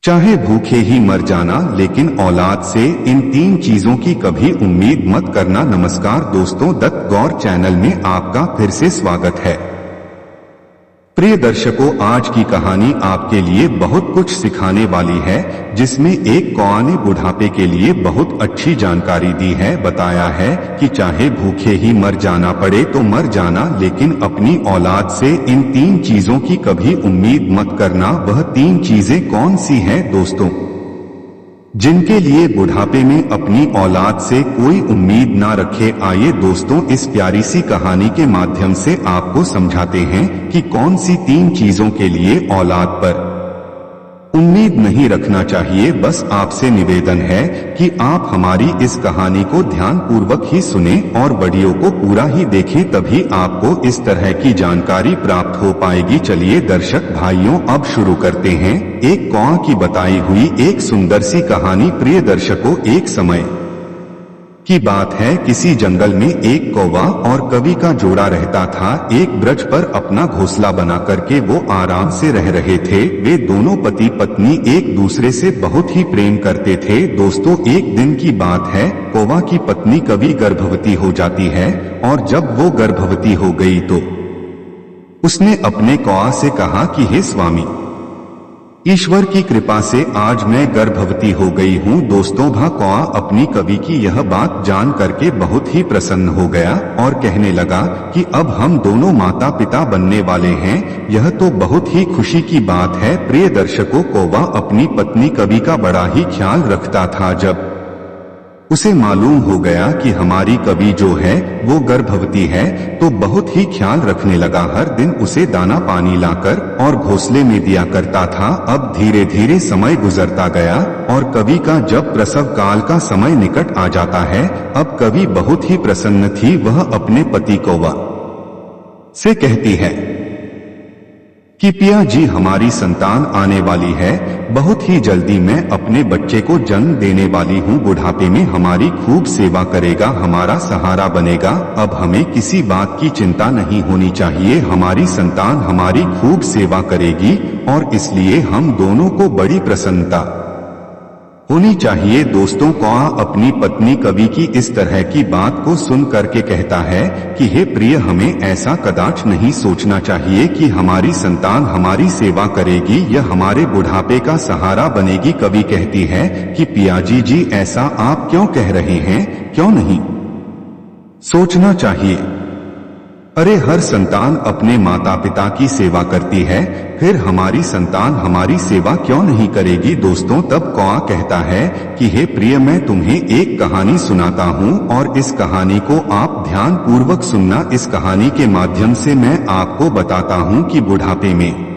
चाहे भूखे ही मर जाना, लेकिन औलाद से इन 3 चीजों की कभी उम्मीद मत करना। नमस्कार दोस्तों, दत्त गौर चैनल में आपका फिर से स्वागत है। प्रिय दर्शकों, आज की कहानी आपके लिए बहुत कुछ सिखाने वाली है, जिसमें एक कौआ ने बुढ़ापे के लिए बहुत अच्छी जानकारी दी है। बताया है कि चाहे भूखे ही मर जाना पड़े तो मर जाना, लेकिन अपनी औलाद से इन 3 चीजों की कभी उम्मीद मत करना। वह 3 चीजें कौन सी हैं दोस्तों, जिनके लिए बुढ़ापे में अपनी औलाद से कोई उम्मीद ना रखे? आइए दोस्तों, इस प्यारी सी कहानी के माध्यम से आपको समझाते हैं कि कौन सी 3 चीजों के लिए औलाद पर उम्मीद नहीं रखना चाहिए। बस आपसे निवेदन है कि आप हमारी इस कहानी को ध्यान पूर्वक ही सुने और वीडियो को पूरा ही देखें, तभी आपको इस तरह की जानकारी प्राप्त हो पाएगी। चलिए दर्शक भाइयों, अब शुरू करते हैं एक कौआ की बताई हुई एक सुंदर सी कहानी। प्रिय दर्शकों, एक समय की बात है, किसी जंगल में एक कौवा और कवि का जोड़ा रहता था। एक वृक्ष पर अपना घोंसला बना करके वो आराम से रह रहे थे। वे दोनों पति पत्नी एक दूसरे से बहुत ही प्रेम करते थे। दोस्तों, एक दिन की बात है, कौवा की पत्नी कवि गर्भवती हो जाती है और जब वो गर्भवती हो गई तो उसने अपने कौवा से कहा कि हे स्वामी, ईश्वर की कृपा से आज मैं गर्भवती हो गई हूँ। दोस्तों, वह कौआ अपनी कवि की यह बात जान करके बहुत ही प्रसन्न हो गया और कहने लगा कि अब हम दोनों माता पिता बनने वाले हैं। यह तो बहुत ही खुशी की बात है। प्रिय दर्शकों, कौवा अपनी पत्नी कवि का बड़ा ही ख्याल रखता था। जब उसे मालूम हो गया कि हमारी कवि जो है वो गर्भवती है, तो बहुत ही ख्याल रखने लगा। हर दिन उसे दाना पानी लाकर और घोंसले में दिया करता था। अब धीरे धीरे समय गुजरता गया और कवि का जब प्रसव काल का समय निकट आ जाता है, अब कवि बहुत ही प्रसन्न थी। वह अपने पति कौवा से कहती है कि पिया जी, हमारी संतान आने वाली है। बहुत ही जल्दी मैं अपने बच्चे को जन्म देने वाली हूँ। बुढ़ापे में हमारी खूब सेवा करेगा, हमारा सहारा बनेगा। अब हमें किसी बात की चिंता नहीं होनी चाहिए। हमारी संतान हमारी खूब सेवा करेगी और इसलिए हम दोनों को बड़ी प्रसन्नता होनी चाहिए। दोस्तों, कौआ अपनी पत्नी कवि की इस तरह की बात को सुन करके कहता है कि हे प्रिय, हमें ऐसा कदाच नहीं सोचना चाहिए कि हमारी संतान हमारी सेवा करेगी या हमारे बुढ़ापे का सहारा बनेगी। कवि कहती है कि पियाजी जी, ऐसा आप क्यों कह रहे हैं? क्यों नहीं सोचना चाहिए? अरे, हर संतान अपने माता पिता की सेवा करती है, फिर हमारी संतान हमारी सेवा क्यों नहीं करेगी? दोस्तों, तब कौआ कहता है कि हे प्रिय, मैं तुम्हें एक कहानी सुनाता हूँ और इस कहानी को आप ध्यान पूर्वक सुनना। इस कहानी के माध्यम से मैं आपको बताता हूँ कि बुढ़ापे में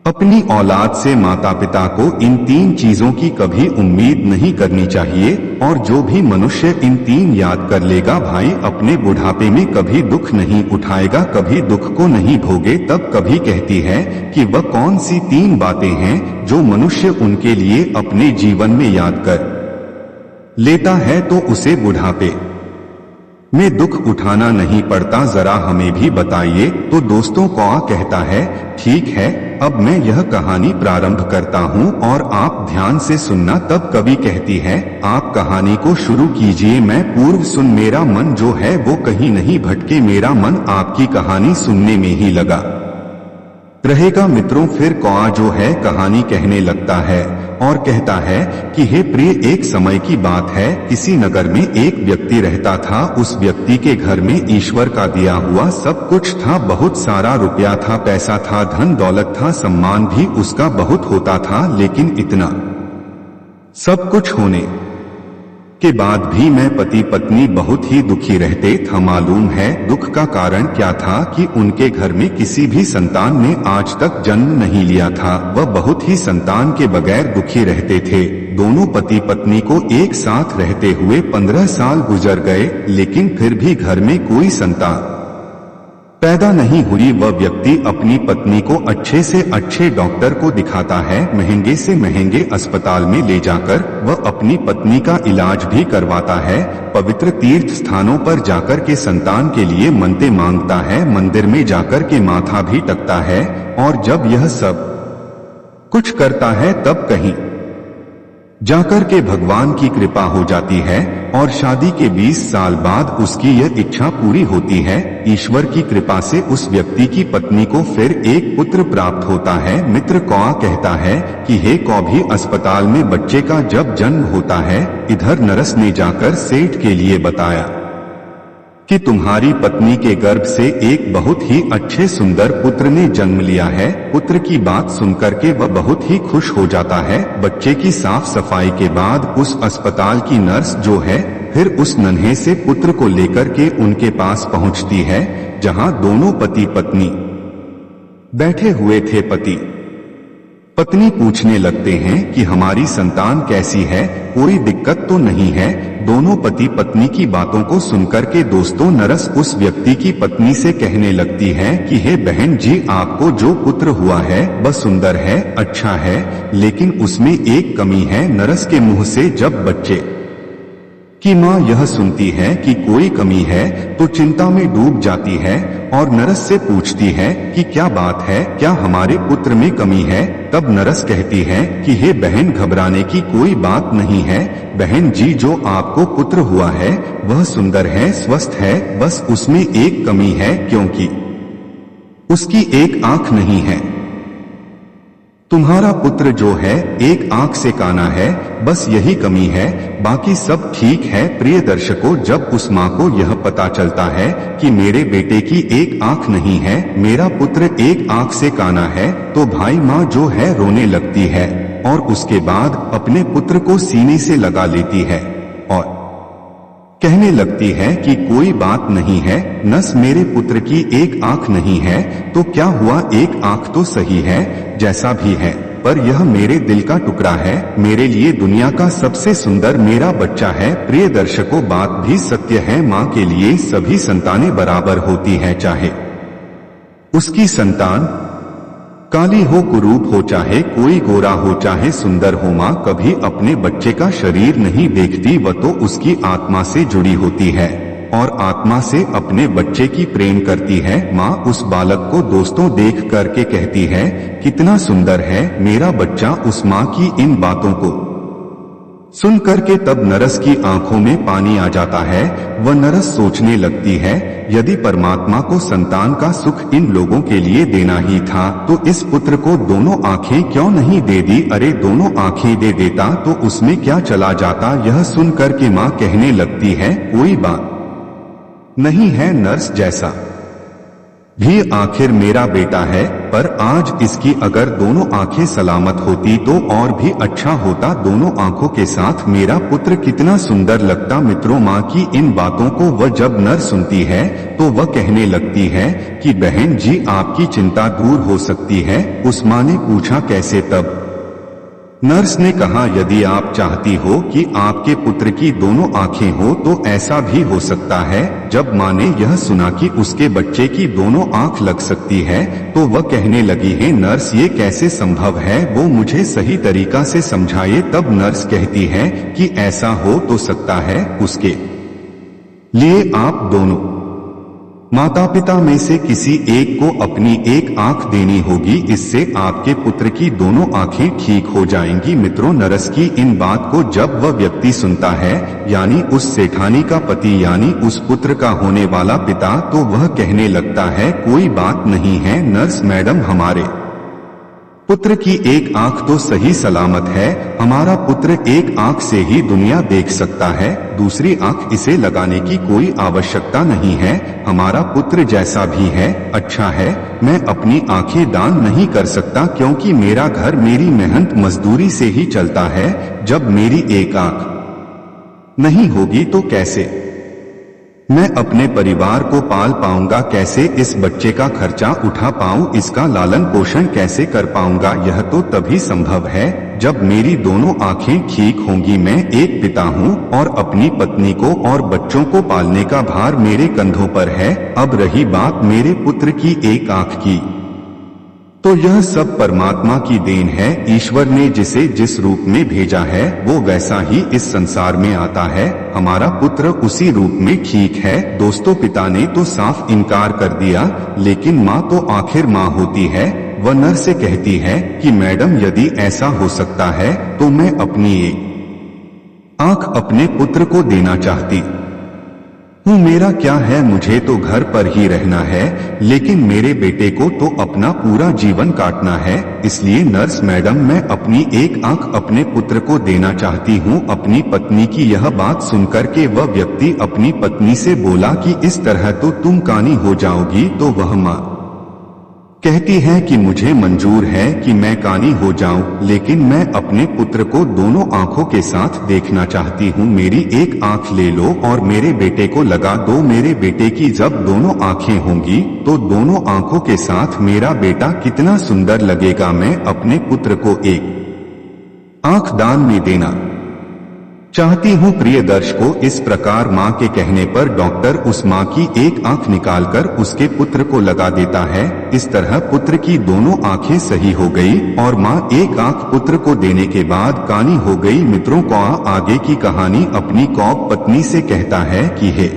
अपनी औलाद से माता पिता को इन 3 चीजों की कभी उम्मीद नहीं करनी चाहिए। और जो भी मनुष्य इन 3 याद कर लेगा भाई, अपने बुढ़ापे में कभी दुख नहीं उठाएगा, कभी दुख को नहीं भोगे। तब कभी कहती है कि वह कौन सी 3 बातें हैं जो मनुष्य उनके लिए अपने जीवन में याद कर लेता है तो उसे बुढ़ापे में दुख उठाना नहीं पड़ता। जरा हमें भी बताइए। तो दोस्तों, कौआ कहता है ठीक है, अब मैं यह कहानी प्रारंभ करता हूँ और आप ध्यान से सुनना। तब कवि कहती है, आप कहानी को शुरू कीजिए, मैं पूर्व सुन। मेरा मन जो है वो कहीं नहीं भटके, मेरा मन आपकी कहानी सुनने में ही लगा रहेगा। मित्रों, फिर कौआ जो है कहानी कहने लगता है और कहता है कि हे प्रिय, एक समय की बात है, किसी नगर में एक व्यक्ति रहता था। उस व्यक्ति के घर में ईश्वर का दिया हुआ सब कुछ था। बहुत सारा रुपया था, पैसा था, धन दौलत था, सम्मान भी उसका बहुत होता था। लेकिन इतना सब कुछ होने के बाद भी मैं पति पत्नी बहुत ही दुखी रहते थे। मालूम है दुख का कारण क्या था? कि उनके घर में किसी भी संतान ने आज तक जन्म नहीं लिया था। वह बहुत ही संतान के बगैर दुखी रहते थे। दोनों पति पत्नी को एक साथ रहते हुए 15 साल गुजर गए, लेकिन फिर भी घर में कोई संतान पैदा नहीं हुई। वह व्यक्ति अपनी पत्नी को अच्छे से अच्छे डॉक्टर को दिखाता है, महंगे से महंगे अस्पताल में ले जाकर वह अपनी पत्नी का इलाज भी करवाता है। पवित्र तीर्थ स्थानों पर जाकर के संतान के लिए मन्नतें मांगता है, मंदिर में जाकर के माथा भी टेकता है। और जब यह सब कुछ करता है तब कहीं जाकर के भगवान की कृपा हो जाती है और शादी के 20 साल बाद उसकी यह इच्छा पूरी होती है। ईश्वर की कृपा से उस व्यक्ति की पत्नी को फिर एक पुत्र प्राप्त होता है। मित्र कौआ कहता है कि हे कौभी, अस्पताल में बच्चे का जब जन्म होता है, इधर नरस ने जाकर सेठ के लिए बताया कि तुम्हारी पत्नी के गर्भ से एक बहुत ही अच्छे सुंदर पुत्र ने जन्म लिया है। पुत्र की बात सुनकर के वह बहुत ही खुश हो जाता है। बच्चे की साफ सफाई के बाद उस अस्पताल की नर्स जो है फिर उस नन्हे से पुत्र को लेकर के उनके पास पहुंचती है, जहां दोनों पति पत्नी बैठे हुए थे। पत्नी पूछने लगते हैं कि हमारी संतान कैसी है, कोई दिक्कत तो नहीं है। दोनों पति पत्नी की बातों को सुनकर के दोस्तों नरस उस व्यक्ति की पत्नी से कहने लगती है कि हे बहन जी, आपको जो पुत्र हुआ है वह सुंदर है, अच्छा है, लेकिन उसमें एक कमी है। नरस के मुंह से जब बच्चे कि माँ यह सुनती है कि कोई कमी है तो चिंता में डूब जाती है और नरस से पूछती है कि क्या बात है, क्या हमारे पुत्र में कमी है। तब नरस कहती है कि हे बहन, घबराने की कोई बात नहीं है। बहन जी, जो आपको पुत्र हुआ है वह सुंदर है, स्वस्थ है, बस उसमें एक कमी है, क्योंकि उसकी एक आंख नहीं है। तुम्हारा पुत्र जो है एक आंख से काना है, बस यही कमी है, बाकी सब ठीक है। प्रिय दर्शकों, जब उस माँ को यह पता चलता है कि मेरे बेटे की एक आंख नहीं है, मेरा पुत्र एक आंख से काना है, तो भाई माँ जो है रोने लगती है और उसके बाद अपने पुत्र को सीने से लगा लेती है और कहने लगती है कि कोई बात नहीं है नस, मेरे पुत्र की एक आंख नहीं है तो क्या हुआ, एक आंख तो सही है, जैसा भी है, पर यह मेरे दिल का टुकड़ा है, मेरे लिए दुनिया का सबसे सुंदर मेरा बच्चा है। प्रिय दर्शकों, बात भी सत्य है, माँ के लिए सभी संतानें बराबर होती हैं, चाहे उसकी संतान काली हो, कुरूप हो, चाहे कोई गोरा हो, चाहे सुंदर हो, माँ कभी अपने बच्चे का शरीर नहीं देखती, वह तो उसकी आत्मा से जुड़ी होती है और आत्मा से अपने बच्चे की प्रेम करती है। माँ उस बालक को दोस्तों देख करके कहती है, कितना सुंदर है मेरा बच्चा। उस माँ की इन बातों को सुन करके तब नरस की आंखों में पानी आ जाता है। वह नरस सोचने लगती है, यदि परमात्मा को संतान का सुख इन लोगों के लिए देना ही था तो इस पुत्र को दोनों आंखें क्यों नहीं दे दी। अरे दोनों आंखें दे देता तो उसमें क्या चला जाता। यह सुन करके माँ कहने लगती है, कोई बात नहीं है नर्स, जैसा भी आखिर मेरा बेटा है, पर आज इसकी अगर दोनों आंखें सलामत होती तो और भी अच्छा होता। दोनों आंखों के साथ मेरा पुत्र कितना सुंदर लगता। मित्रों, माँ की इन बातों को वह जब नर सुनती है तो वह कहने लगती है कि बहन जी, आपकी चिंता दूर हो सकती है। उस माँ ने पूछा, कैसे। तब नर्स ने कहा, यदि आप चाहती हो कि आपके पुत्र की दोनों आंखें हो तो ऐसा भी हो सकता है। जब माँ ने यह सुना कि उसके बच्चे की दोनों आंख लग सकती है तो वह कहने लगी है, नर्स ये कैसे संभव है, वो मुझे सही तरीका से समझाइए। तब नर्स कहती है कि ऐसा हो तो सकता है, उसके लिए आप दोनों माता पिता में से किसी एक को अपनी एक आंख देनी होगी, इससे आपके पुत्र की दोनों आंखें ठीक हो जाएंगी। मित्रों, नरस की इन बात को जब वह व्यक्ति सुनता है, यानी उस सेठानी का पति, यानी उस पुत्र का होने वाला पिता, तो वह कहने लगता है, कोई बात नहीं है नर्स मैडम, हमारे पुत्र की एक आंख तो सही सलामत है, हमारा पुत्र एक आंख से ही दुनिया देख सकता है, दूसरी आंख इसे लगाने की कोई आवश्यकता नहीं है। हमारा पुत्र जैसा भी है अच्छा है, मैं अपनी आंखें दान नहीं कर सकता क्योंकि मेरा घर मेरी मेहनत मजदूरी से ही चलता है। जब मेरी एक आंख नहीं होगी तो कैसे मैं अपने परिवार को पाल पाऊंगा, कैसे इस बच्चे का खर्चा उठा पाऊं, इसका लालन पोषण कैसे कर पाऊंगा। यह तो तभी संभव है जब मेरी दोनों आंखें ठीक होंगी। मैं एक पिता हूं और अपनी पत्नी को और बच्चों को पालने का भार मेरे कंधों पर है। अब रही बात मेरे पुत्र की एक आंख की, तो यह सब परमात्मा की देन है। ईश्वर ने जिसे जिस रूप में भेजा है वो वैसा ही इस संसार में आता है। हमारा पुत्र उसी रूप में ठीक है। दोस्तों, पिता ने तो साफ इनकार कर दिया, लेकिन माँ तो आखिर माँ होती है। वह नर से कहती है कि मैडम यदि ऐसा हो सकता है तो मैं अपनी एक आंख अपने पुत्र को देना चाहती हूँ। मेरा क्या है, मुझे तो घर पर ही रहना है, लेकिन मेरे बेटे को तो अपना पूरा जीवन काटना है। इसलिए नर्स मैडम मैं अपनी एक आंख अपने पुत्र को देना चाहती हूँ। अपनी पत्नी की यह बात सुनकर के वह व्यक्ति अपनी पत्नी से बोला कि इस तरह तो तुम कानी हो जाओगी। तो वह माँ कहती है कि मुझे मंजूर है कि मैं कानी हो जाऊं, लेकिन मैं अपने पुत्र को दोनों आंखों के साथ देखना चाहती हूं। मेरी एक आंख ले लो और मेरे बेटे को लगा दो। मेरे बेटे की जब दोनों आंखें होंगी तो दोनों आंखों के साथ मेरा बेटा कितना सुंदर लगेगा। मैं अपने पुत्र को एक आंख दान में देना चाहती हूँ। प्रिय दर्शकों, इस प्रकार माँ के कहने पर डॉक्टर उस माँ की एक आंख निकालकर उसके पुत्र को लगा देता है। इस तरह पुत्र की दोनों आंखें सही हो गई और माँ एक आंख पुत्र को देने के बाद कानी हो गई। मित्रों को आगे की कहानी अपनी कौप पत्नी से कहता है कि हे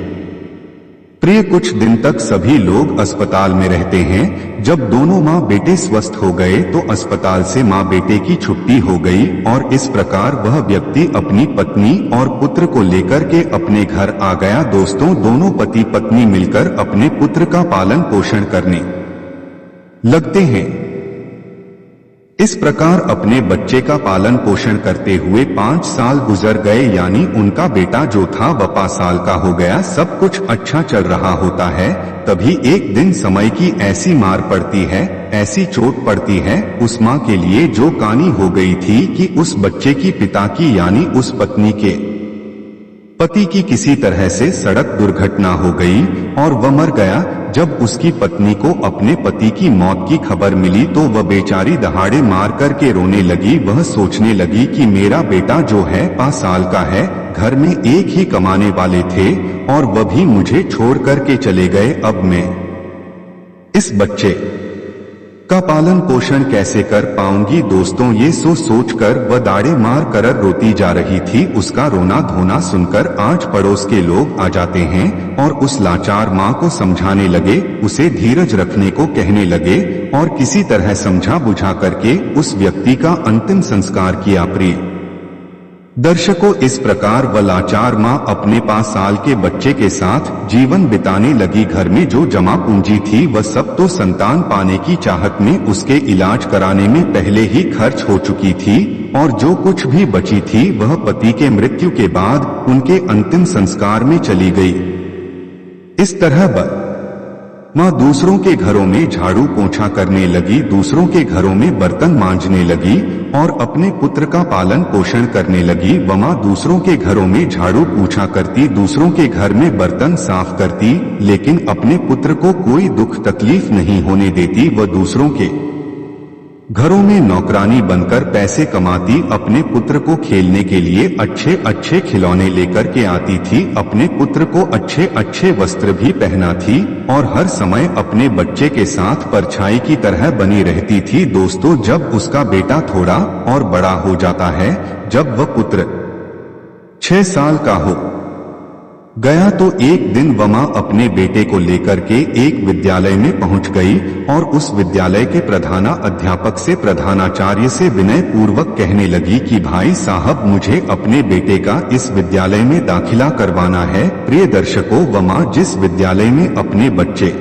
प्रिय, कुछ दिन तक सभी लोग अस्पताल में रहते हैं। जब दोनों माँ बेटे स्वस्थ हो गए तो अस्पताल से माँ बेटे की छुट्टी हो गई और इस प्रकार वह व्यक्ति अपनी पत्नी और पुत्र को लेकर के अपने घर आ गया। दोस्तों, दोनों पति पत्नी मिलकर अपने पुत्र का पालन पोषण करने लगते हैं। इस प्रकार अपने बच्चे का पालन पोषण करते हुए 5 साल गुजर गए, यानी उनका बेटा जो था वह 5 साल का हो गया। सब कुछ अच्छा चल रहा होता है। तभी एक दिन समय की ऐसी मार पड़ती है, ऐसी चोट पड़ती है उस माँ के लिए जो कानी हो गई थी कि उस बच्चे की पिता की यानी उस पत्नी के पति की किसी तरह से सड़क दुर्घटना हो गई और वह मर गया। जब उसकी पत्नी को अपने पति की मौत की खबर मिली तो वह बेचारी दहाड़े मार करके रोने लगी। वह सोचने लगी कि मेरा बेटा जो है 5 साल का है, घर में एक ही कमाने वाले थे और वह भी मुझे छोड़ करके चले गए। अब मैं इस बच्चे का पालन पोषण कैसे कर पाऊंगी। दोस्तों, ये सोचकर वह दाड़े मार कर रोती जा रही थी। उसका रोना धोना सुनकर आस पड़ोस के लोग आ जाते हैं और उस लाचार माँ को समझाने लगे, उसे धीरज रखने को कहने लगे और किसी तरह समझा बुझा करके उस व्यक्ति का अंतिम संस्कार किया। प्रिय दर्शकों, इस प्रकार वह लाचार माँ अपने 5 साल के बच्चे के साथ जीवन बिताने लगी। घर में जो जमा पूंजी थी वह सब तो संतान पाने की चाहत में उसके इलाज कराने में पहले ही खर्च हो चुकी थी और जो कुछ भी बची थी वह पति के मृत्यु के बाद उनके अंतिम संस्कार में चली गई। इस तरह माँ दूसरों के घरों में झाड़ू पोंछा करने लगी, दूसरों के घरों में बर्तन मांजने लगी और अपने पुत्र का पालन पोषण करने लगी। वह माँ दूसरों के घरों में झाड़ू पोंछा करती, दूसरों के घर में बर्तन साफ करती, लेकिन अपने पुत्र को कोई दुख तकलीफ नहीं होने देती। वह दूसरों के घरों में नौकरानी बनकर पैसे कमाती, अपने पुत्र को खेलने के लिए अच्छे अच्छे खिलौने लेकर के आती थी, अपने पुत्र को अच्छे अच्छे वस्त्र भी पहनाती और हर समय अपने बच्चे के साथ परछाई की तरह बनी रहती थी। दोस्तों, जब उसका बेटा थोड़ा और बड़ा हो जाता है, जब वह पुत्र 6 साल का हो गया तो एक दिन वह माँ अपने बेटे को लेकर के एक विद्यालय में पहुंच गई और उस विद्यालय के प्रधाना अध्यापक से प्रधानाचार्य से विनय पूर्वक कहने लगी कि भाई साहब, मुझे अपने बेटे का इस विद्यालय में दाखिला करवाना है। प्रिय दर्शकों, वह माँ जिस विद्यालय में अपने बच्चे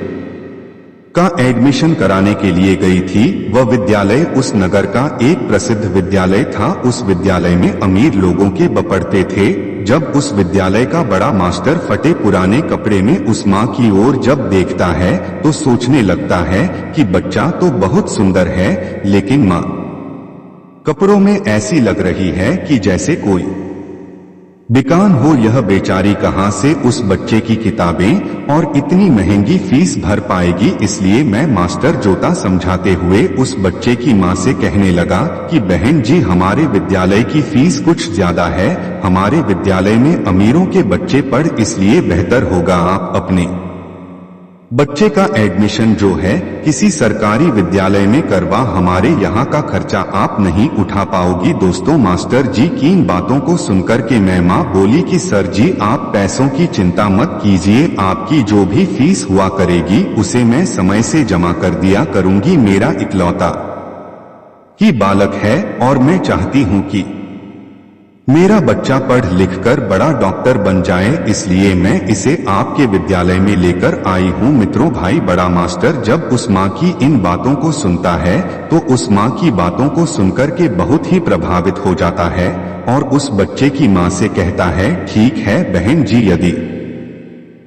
का एडमिशन कराने के लिए गई थी वह विद्यालय उस नगर का एक प्रसिद्ध विद्यालय था। उस विद्यालय में अमीर लोगों के पढ़ते थे। जब उस विद्यालय का बड़ा मास्टर फटे पुराने कपड़े में उस माँ की ओर जब देखता है तो सोचने लगता है कि बच्चा तो बहुत सुंदर है, लेकिन माँ कपड़ों में ऐसी लग रही है कि जैसे कोई बेकान हो। यह बेचारी कहां से उस बच्चे की किताबें और इतनी महंगी फीस भर पाएगी। इसलिए मैं मास्टर जोता समझाते हुए उस बच्चे की मां से कहने लगा कि बहन जी, हमारे विद्यालय की फीस कुछ ज्यादा है, हमारे विद्यालय में अमीरों के बच्चे पढ़, इसलिए बेहतर होगा आप अपने बच्चे का एडमिशन जो है किसी सरकारी विद्यालय में करवा, हमारे यहाँ का खर्चा आप नहीं उठा पाओगी। दोस्तों मास्टर जी की इन बातों को सुनकर के मैं माँ बोली कि सर जी आप पैसों की चिंता मत कीजिए, आपकी जो भी फीस हुआ करेगी उसे मैं समय से जमा कर दिया करूंगी। मेरा इकलौता ही बालक है और मैं चाहती हूँ कि मेरा बच्चा पढ़ लिखकर बड़ा डॉक्टर बन जाए, इसलिए मैं इसे आपके विद्यालय में लेकर आई हूँ। मित्रों भाई बड़ा मास्टर जब उस माँ की इन बातों को सुनता है तो उस माँ की बातों को सुनकर के बहुत ही प्रभावित हो जाता है और उस बच्चे की माँ से कहता है ठीक है बहन जी, यदि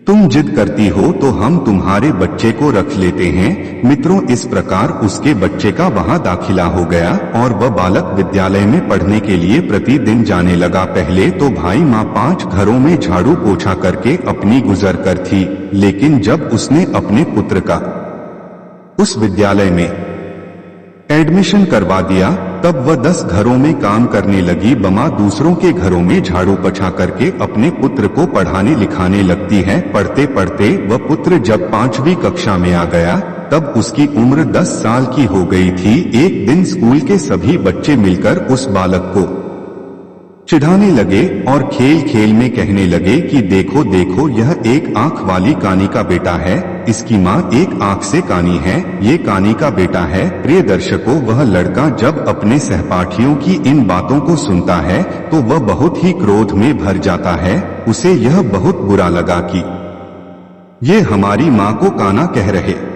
तुम जिद करती हो तो हम तुम्हारे बच्चे को रख लेते हैं। मित्रों इस प्रकार उसके बच्चे का वहां दाखिला हो गया और वह बालक विद्यालय में पढ़ने के लिए प्रतिदिन जाने लगा। पहले तो भाई माँ 5 घरों में झाड़ू पोछा करके अपनी गुजर कर थी, लेकिन जब उसने अपने पुत्र का उस विद्यालय में एडमिशन करवा दिया तब वह 10 घरों में काम करने लगी। बमा दूसरों के घरों में झाड़ू पोछा करके अपने पुत्र को पढ़ाने लिखाने लगती है। पढ़ते पढ़ते वह पुत्र जब 5वीं कक्षा में आ गया तब उसकी उम्र 10 साल की हो गई थी। एक दिन स्कूल के सभी बच्चे मिलकर उस बालक को चिढ़ाने लगे और खेल खेल में कहने लगे कि देखो देखो यह एक आंख वाली कानी का बेटा है, इसकी माँ एक आंख से कानी है, ये कानी का बेटा है। प्रिय दर्शकों वह लड़का जब अपने सहपाठियों की इन बातों को सुनता है तो वह बहुत ही क्रोध में भर जाता है। उसे यह बहुत बुरा लगा कि ये हमारी माँ को काना कह रहे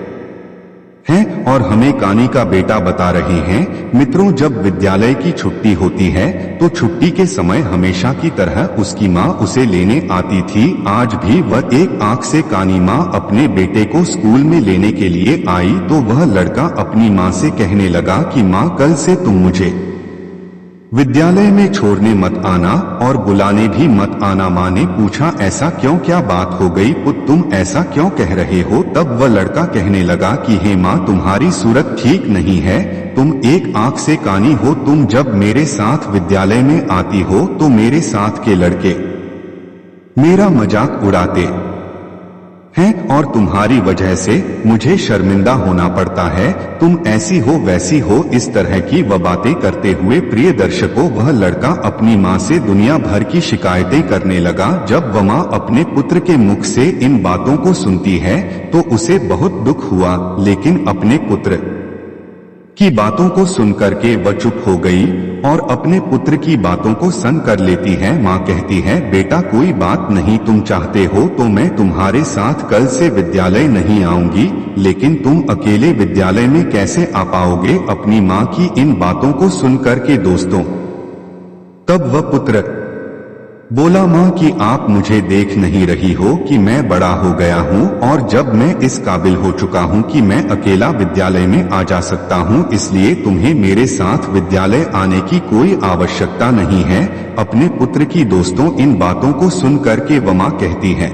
हैं और हमें कानी का बेटा बता रहे हैं। मित्रों जब विद्यालय की छुट्टी होती है तो छुट्टी के समय हमेशा की तरह उसकी माँ उसे लेने आती थी। आज भी वह एक आंख से कानी माँ अपने बेटे को स्कूल में लेने के लिए आई तो वह लड़का अपनी माँ से कहने लगा कि माँ कल से तुम मुझे विद्यालय में छोड़ने मत आना और बुलाने भी मत आना। माँ ने पूछा ऐसा क्यों, क्या बात हो गई पुत्र, तुम ऐसा क्यों कह रहे हो। तब वह लड़का कहने लगा कि हे माँ तुम्हारी सूरत ठीक नहीं है, तुम एक आंख से कानी हो। तुम जब मेरे साथ विद्यालय में आती हो तो मेरे साथ के लड़के मेरा मजाक उड़ाते हैं और तुम्हारी वजह से मुझे शर्मिंदा होना पड़ता है। तुम ऐसी हो वैसी हो, इस तरह की वह बातें करते हुए प्रिय दर्शकों वह लड़का अपनी माँ से दुनिया भर की शिकायतें करने लगा। जब वह माँ अपने पुत्र के मुख से इन बातों को सुनती है तो उसे बहुत दुख हुआ, लेकिन अपने पुत्र की बातों को सुनकर के वह चुप हो गई और अपने पुत्र की बातों को सन कर लेती है। माँ कहती है बेटा कोई बात नहीं, तुम चाहते हो तो मैं तुम्हारे साथ कल से विद्यालय नहीं आऊंगी, लेकिन तुम अकेले विद्यालय में कैसे आ पाओगे। अपनी माँ की इन बातों को सुनकर के दोस्तों तब वह पुत्र बोला माँ कि आप मुझे देख नहीं रही हो कि मैं बड़ा हो गया हूँ और जब मैं इस काबिल हो चुका हूँ कि मैं अकेला विद्यालय में आ जा सकता हूँ, इसलिए तुम्हें मेरे साथ विद्यालय आने की कोई आवश्यकता नहीं है। अपने पुत्र की दोस्तों इन बातों को सुनकर के वह माँ कहती है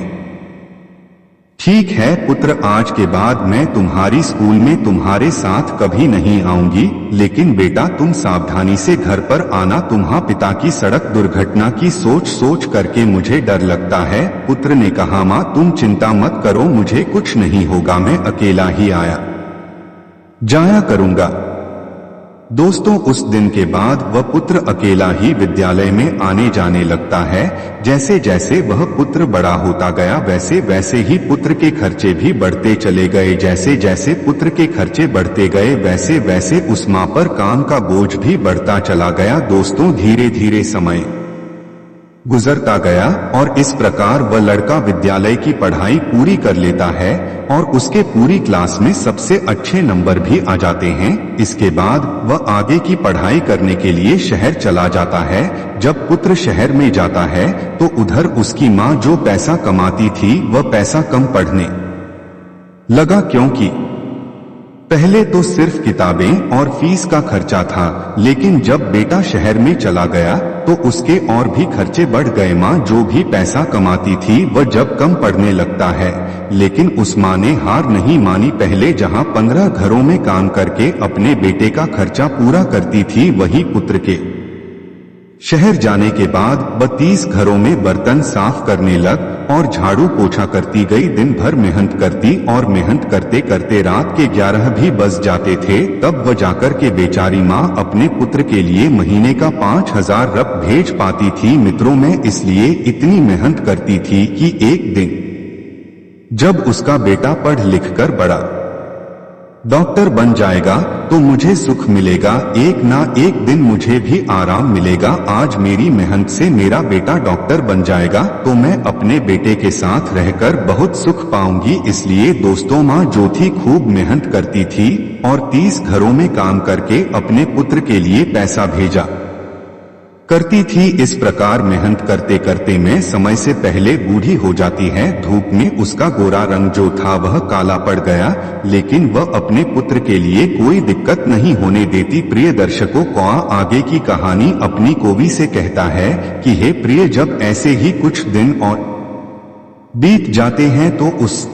ठीक है पुत्र, आज के बाद मैं तुम्हारी स्कूल में तुम्हारे साथ कभी नहीं आऊंगी, लेकिन बेटा तुम सावधानी से घर पर आना। तुम्हारे पिता की सड़क दुर्घटना की सोच करके मुझे डर लगता है। पुत्र ने कहा माँ तुम चिंता मत करो, मुझे कुछ नहीं होगा, मैं अकेला ही आया जाया करूंगा। दोस्तों उस दिन के बाद वह पुत्र अकेला ही विद्यालय में आने जाने लगता है। जैसे जैसे वह पुत्र बड़ा होता गया वैसे वैसे ही पुत्र के खर्चे भी बढ़ते चले गए। जैसे जैसे पुत्र के खर्चे बढ़ते गए वैसे वैसे उस माँ पर काम का बोझ भी बढ़ता चला गया। दोस्तों धीरे धीरे समय गुजरता गया और इस प्रकार वह लड़का विद्यालय की पढ़ाई पूरी कर लेता है और उसके पूरी क्लास में सबसे अच्छे नंबर भी आ जाते हैं। इसके बाद वह आगे की पढ़ाई करने के लिए शहर चला जाता है। जब पुत्र शहर में जाता है तो उधर उसकी माँ जो पैसा कमाती थी वह पैसा कम पढ़ने लगा, क्योंकि पहले तो सिर्फ किताबें और फीस का खर्चा था, लेकिन जब बेटा शहर में चला गया तो उसके और भी खर्चे बढ़ गए। माँ जो भी पैसा कमाती थी वह जब कम पड़ने लगता है, लेकिन उस माँ ने हार नहीं मानी। पहले जहाँ 15 घरों में काम करके अपने बेटे का खर्चा पूरा करती थी, वही पुत्र के शहर जाने के बाद 32 घरों में बर्तन साफ करने लग और झाड़ू पोछा करती गई। दिन भर मेहनत करती और मेहनत करते करते रात के 11 भी बज जाते थे। तब वह जाकर के बेचारी माँ अपने पुत्र के लिए महीने का 5,000 रुपये भेज पाती थी। मित्रों, मैं इसलिए इतनी मेहनत करती थी कि एक दिन जब उसका बेटा पढ़ लिख कर बड़ा डॉक्टर बन जाएगा तो मुझे सुख मिलेगा, एक ना एक दिन मुझे भी आराम मिलेगा। आज मेरी मेहनत से मेरा बेटा डॉक्टर बन जाएगा तो मैं अपने बेटे के साथ रहकर बहुत सुख पाऊंगी। इसलिए दोस्तों, माँ जो थी खूब मेहनत करती थी और 30 घरों में काम करके अपने पुत्र के लिए पैसा भेजा करती थी। इस प्रकार मेहनत करते करते मैं समय से पहले बूढ़ी हो जाती है। धूप में उसका गोरा रंग जो था वह काला पड़ गया, लेकिन वह अपने पुत्र के लिए कोई दिक्कत नहीं होने देती। प्रिय दर्शकों, आगे की कहानी अपनी कोवी से कहता है कि हे प्रिय, जब ऐसे ही कुछ दिन और बीत जाते हैं तो उस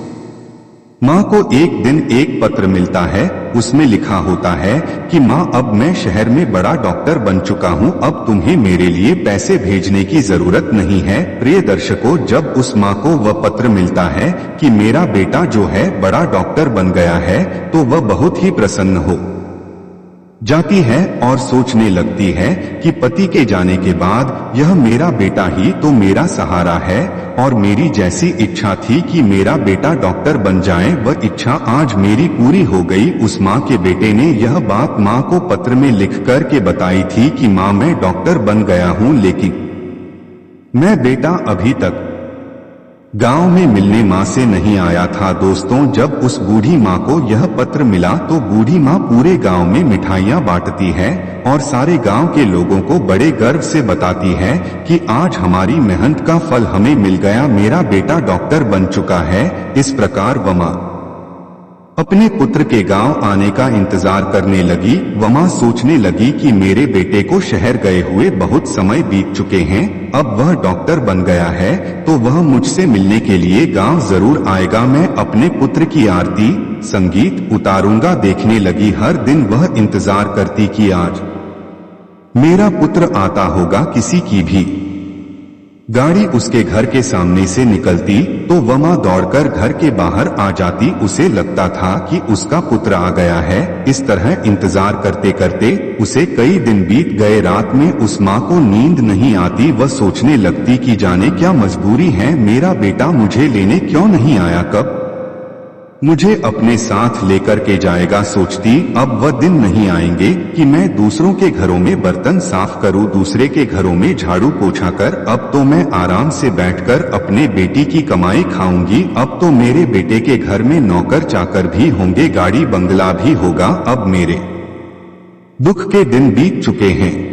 माँ को एक दिन एक पत्र मिलता है। उसमें लिखा होता है कि माँ, अब मैं शहर में बड़ा डॉक्टर बन चुका हूँ, अब तुम्हें मेरे लिए पैसे भेजने की जरूरत नहीं है। प्रिय दर्शकों, जब उस माँ को वह पत्र मिलता है कि मेरा बेटा जो है बड़ा डॉक्टर बन गया है, तो वह बहुत ही प्रसन्न हो जाती है और सोचने लगती है कि पति के जाने के बाद यह मेरा बेटा ही तो मेरा सहारा है और मेरी जैसी इच्छा थी कि मेरा बेटा डॉक्टर बन जाए, वह इच्छा आज मेरी पूरी हो गई। उस माँ के बेटे ने यह बात माँ को पत्र में लिख कर के बताई थी कि माँ, मैं डॉक्टर बन गया हूँ, लेकिन मैं बेटा अभी तक गांव में मिलने माँ से नहीं आया था। दोस्तों, जब उस बूढ़ी माँ को यह पत्र मिला तो बूढ़ी माँ पूरे गांव में मिठाइयाँ बांटती है और सारे गांव के लोगों को बड़े गर्व से बताती है कि आज हमारी मेहनत का फल हमें मिल गया, मेरा बेटा डॉक्टर बन चुका है। इस प्रकार वह माँ अपने पुत्र के गांव आने का इंतजार करने लगी। वह सोचने लगी कि मेरे बेटे को शहर गए हुए बहुत समय बीत चुके हैं, अब वह डॉक्टर बन गया है तो वह मुझसे मिलने के लिए गांव जरूर आएगा। मैं अपने पुत्र की आरती संगीत उतारूंगा। देखने लगी, हर दिन वह इंतजार करती कि आज मेरा पुत्र आता होगा। किसी की भी गाड़ी उसके घर के सामने से निकलती तो वह माँ दौड़कर घर के बाहर आ जाती। उसे लगता था कि उसका पुत्र आ गया है। इस तरह इंतजार करते करते उसे कई दिन बीत गए। रात में उस माँ को नींद नहीं आती। वह सोचने लगती कि जाने क्या मजबूरी है, मेरा बेटा मुझे लेने क्यों नहीं आया, कब मुझे अपने साथ लेकर के जाएगा। सोचती, अब वह दिन नहीं आएंगे कि मैं दूसरों के घरों में बर्तन साफ करूं, दूसरे के घरों में झाड़ू पोछा कर। अब तो मैं आराम से बैठकर अपने बेटी की कमाई खाऊंगी। अब तो मेरे बेटे के घर में नौकर चाकर भी होंगे, गाड़ी बंगला भी होगा। अब मेरे दुख के दिन बीत चुके हैं।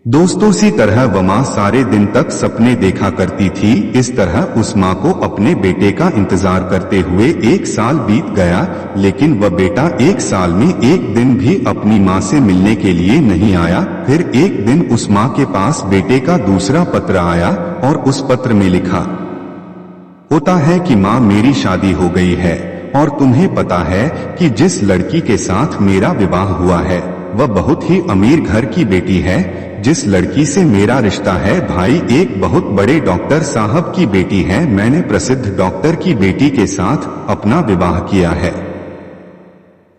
दोस्तों, सी तरह वह माँ सारे दिन तक सपने देखा करती थी। इस तरह उस माँ को अपने बेटे का इंतजार करते हुए 1 साल बीत गया, लेकिन वह बेटा 1 साल में एक दिन भी अपनी माँ से मिलने के लिए नहीं आया। फिर एक दिन उस माँ के पास बेटे का दूसरा पत्र आया और उस पत्र में लिखा होता है कि माँ, मेरी शादी हो गई है और तुम्हें पता है कि जिस लड़की के साथ मेरा विवाह हुआ है वह बहुत ही अमीर घर की बेटी है। जिस लड़की से मेरा रिश्ता है भाई एक बहुत बड़े डॉक्टर साहब की बेटी है। मैंने प्रसिद्ध डॉक्टर की बेटी के साथ अपना विवाह किया है।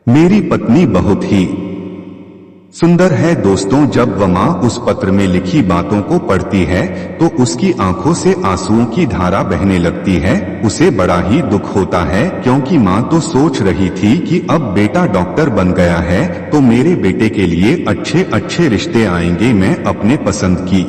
मेरी पत्नी बहुत ही सुंदर है। दोस्तों, जब वह माँ उस पत्र में लिखी बातों को पढ़ती है तो उसकी आंखों से आंसुओं की धारा बहने लगती है। उसे बड़ा ही दुख होता है, क्योंकि माँ तो सोच रही थी कि अब बेटा डॉक्टर बन गया है तो मेरे बेटे के लिए अच्छे अच्छे रिश्ते आएंगे, मैं अपने पसंद की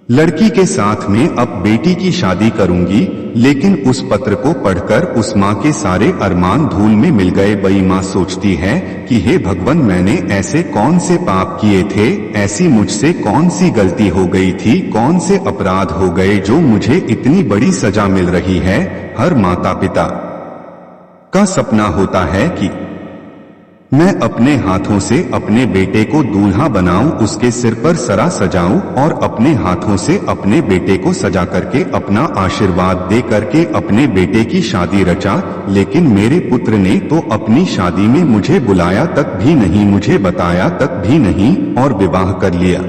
लड़की के साथ में अब बेटी की शादी करूंगी। लेकिन उस पत्र को पढ़कर उस माँ के सारे अरमान धूल में मिल गए। बई माँ सोचती है कि हे भगवान, मैंने ऐसे कौन से पाप किए थे, ऐसी मुझसे कौन सी गलती हो गई थी, कौन से अपराध हो गए जो मुझे इतनी बड़ी सजा मिल रही है। हर माता पिता का सपना होता है कि मैं अपने हाथों से अपने बेटे को दूल्हा बनाऊं, उसके सिर पर सरा सजाऊं और अपने हाथों से अपने बेटे को सजा करके अपना आशीर्वाद दे करके अपने बेटे की शादी रचा। लेकिन मेरे पुत्र ने तो अपनी शादी में मुझे बुलाया तक भी नहीं, मुझे बताया तक भी नहीं और विवाह कर लिया।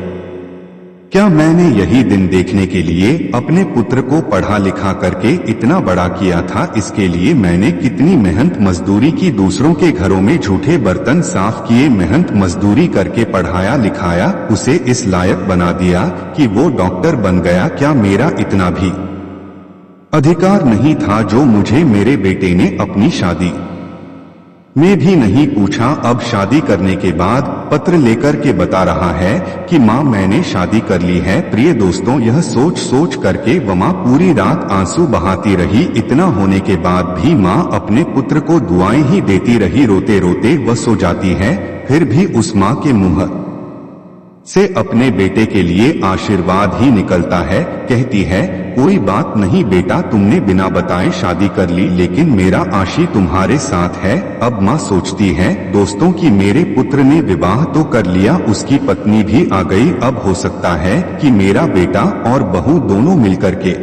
क्या मैंने यही दिन देखने के लिए अपने पुत्र को पढ़ा लिखा करके इतना बड़ा किया था? इसके लिए मैंने कितनी मेहनत मजदूरी की, दूसरों के घरों में झूठे बर्तन साफ किए, मेहनत मजदूरी करके पढ़ाया लिखाया, उसे इस लायक बना दिया कि वो डॉक्टर बन गया। क्या मेरा इतना भी अधिकार नहीं था जो मुझे मेरे बेटे ने अपनी शादी में भी नहीं पूछा? अब शादी करने के बाद पत्र लेकर के बता रहा है कि माँ मैंने शादी कर ली है। प्रिय दोस्तों, यह सोच सोच करके वह पूरी रात आंसू बहाती रही। इतना होने के बाद भी माँ अपने पुत्र को दुआएं ही देती रही। रोते रोते वह सो जाती है, फिर भी उस माँ के मुंह से अपने बेटे के लिए आशीर्वाद ही निकलता है। कहती है, कोई बात नहीं बेटा, तुमने बिना बताए शादी कर ली, लेकिन मेरा आशी तुम्हारे साथ है। अब माँ सोचती है दोस्तों कि मेरे पुत्र ने विवाह तो कर लिया, उसकी पत्नी भी आ गई, अब हो सकता है कि मेरा बेटा और बहू दोनों मिलकर के